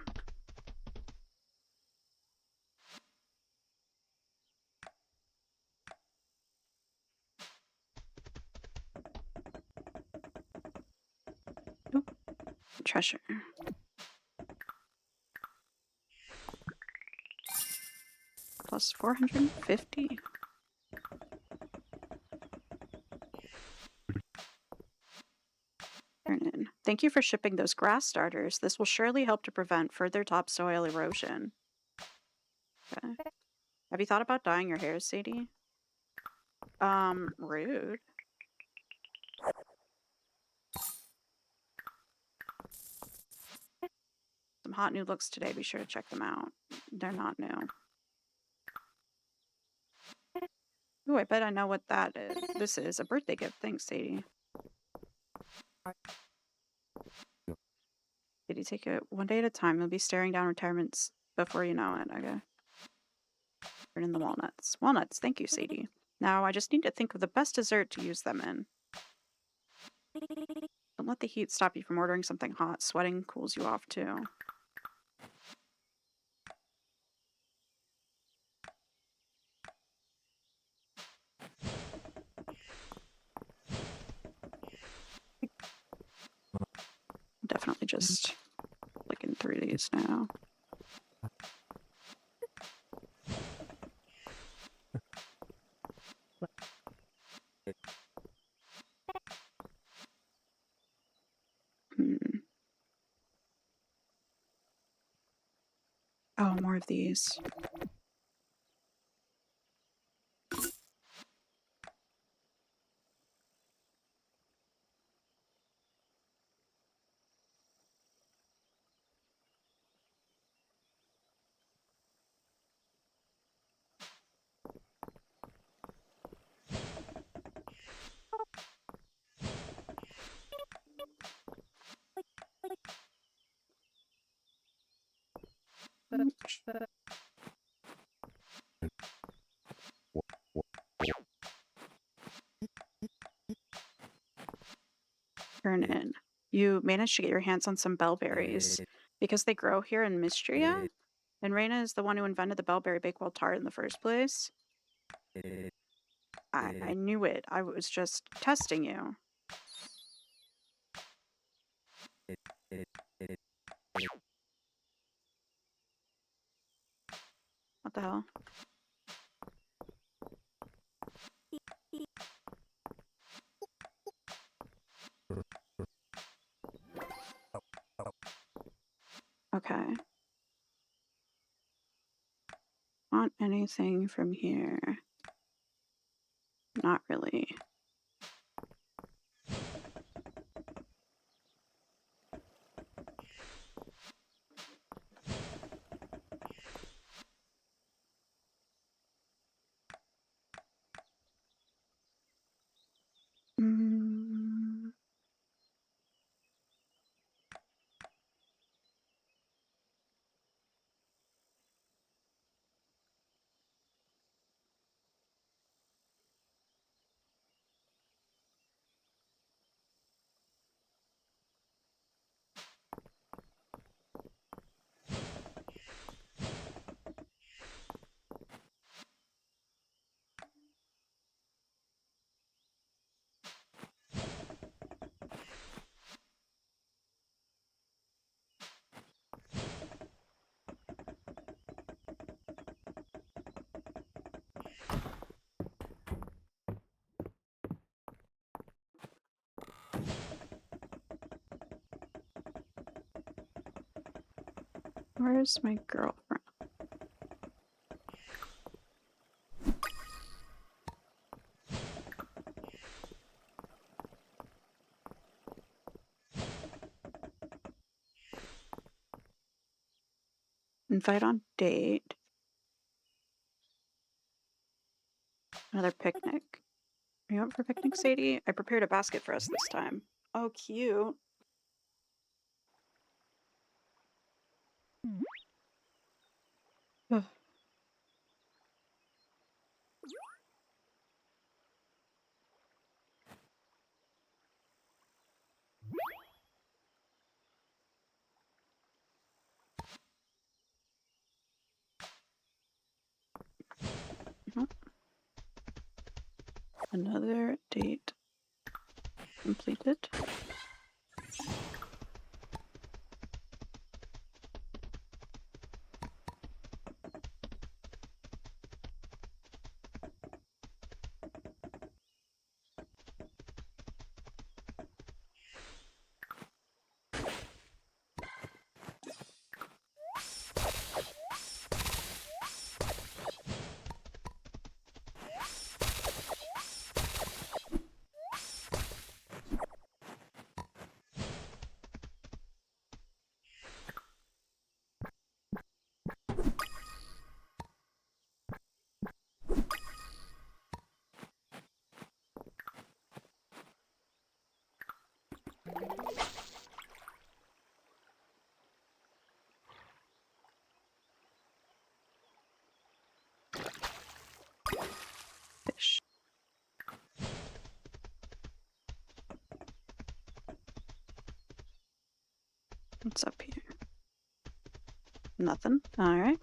Oop. Treasure. cost? 450. Turn in. Thank you for shipping those grass starters. This will surely help to prevent further topsoil erosion. Okay. Have you thought about dyeing your hair, Sadie? Rude. Some hot new looks today. Be sure to check them out. They're not new. Ooh, I bet I know what that is. This is a birthday gift. Thanks, Sadie. Sadie, take it one day at a time. You'll be staring down retirements before you know it. Okay. Turn in the walnuts. Walnuts. Thank you, Sadie. Now I just need to think of the best dessert to use them in. Don't let the heat stop you from ordering something hot. Sweating cools you off too. Definitely just flicking through these now. Oh, more of these. Turn in. You managed to get your hands on some bellberries because they grow here in Mistria, and Reina is the one who invented the bellberry bakewell tart in the first place. I knew it. I was just testing you. What the hell? Okay. Want anything from here? Not really. Mm. Where's my girlfriend? Invite on date. Another picnic. Are you up for picnic, Sadie? I prepared a basket for us this time. Oh, cute. Ugh. Another date completed. What's up here? Nothing. All right.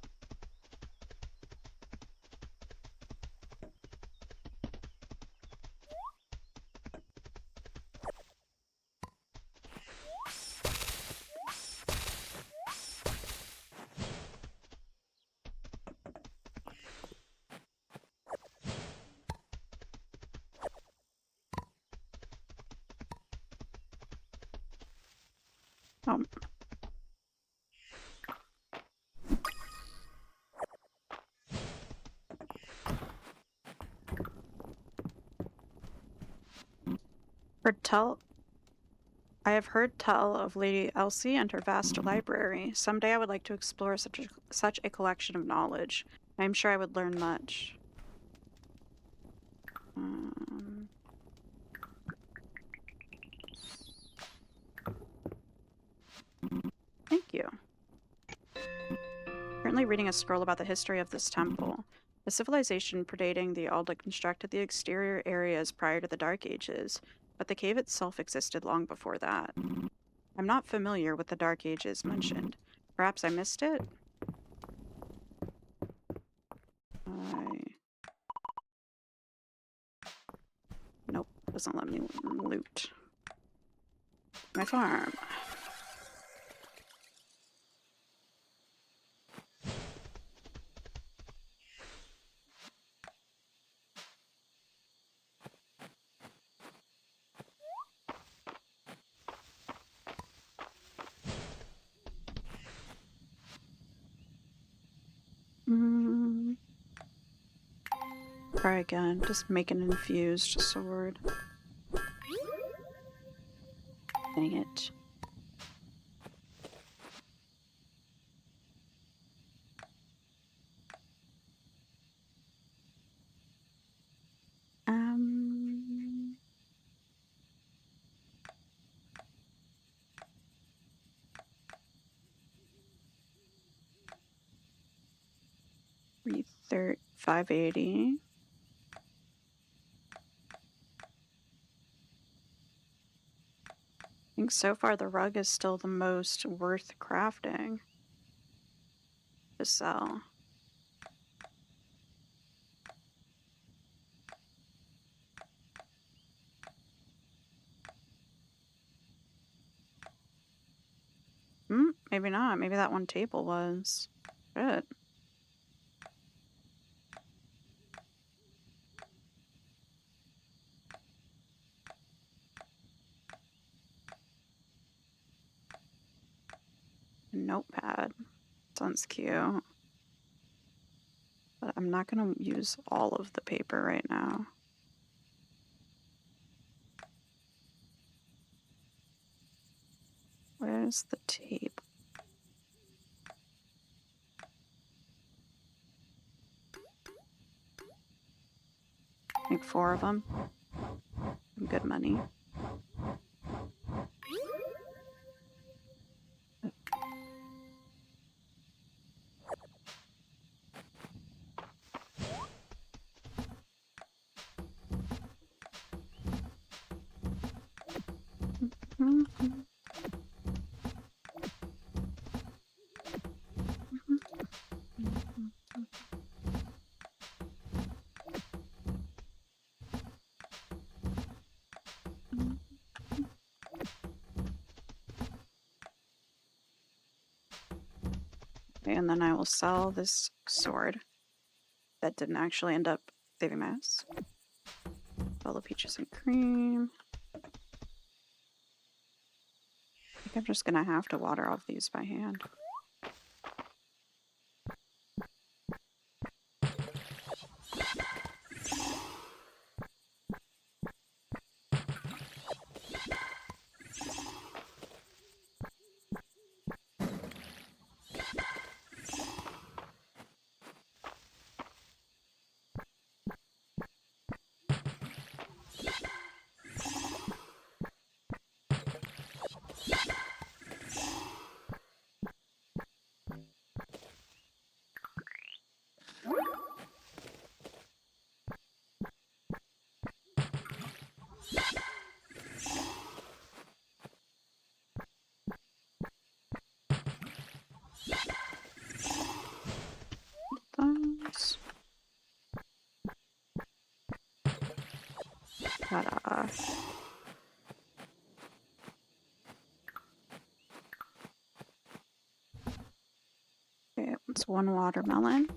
Oh. I have heard tell of Lady Elsie and her vast library. Someday I would like to explore such a collection of knowledge. I am sure I would learn much. Thank you. Currently reading a scroll about the history of this temple. The civilization predating the Alda constructed the exterior areas prior to the Dark Ages, but the cave itself existed long before that. I'm not familiar with the Dark Ages mentioned. Perhaps I missed it? Nope, doesn't let me loot. My farm. Try again. Just make an infused sword. Dang it. $580. I think so far the rug is still the most worth crafting to sell. Maybe not. Maybe that one table was. Shit. Notepad. Sounds cute. But I'm not gonna use all of the paper right now. Where's the tape? Make 4 of them. Good money. And then I will sell this sword that didn't actually end up saving my ass. All the peaches and cream. I think I'm just gonna have to water off these by hand. Ta-da. Okay, it's one watermelon.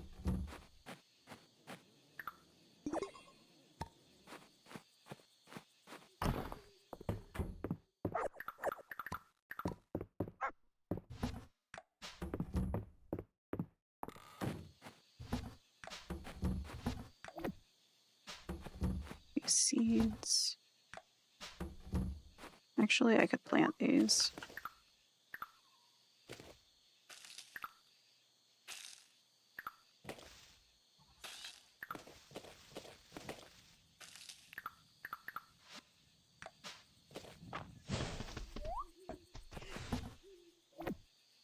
These seeds. Actually, I could plant these.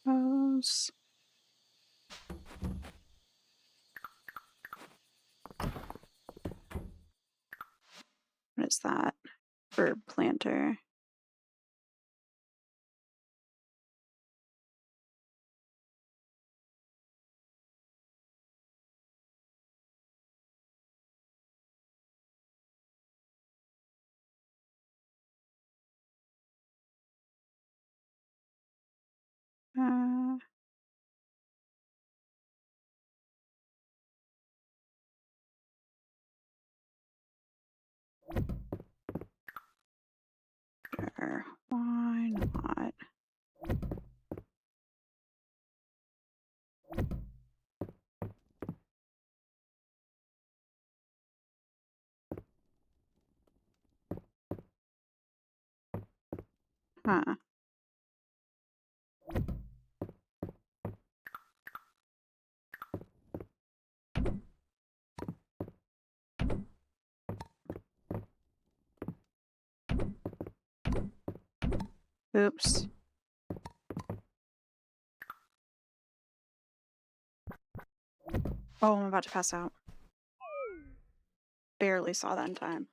Those. What is that? Bird planter. Uh, sure. Why not? Huh. Oops. Oh, I'm about to pass out. Barely saw that in time.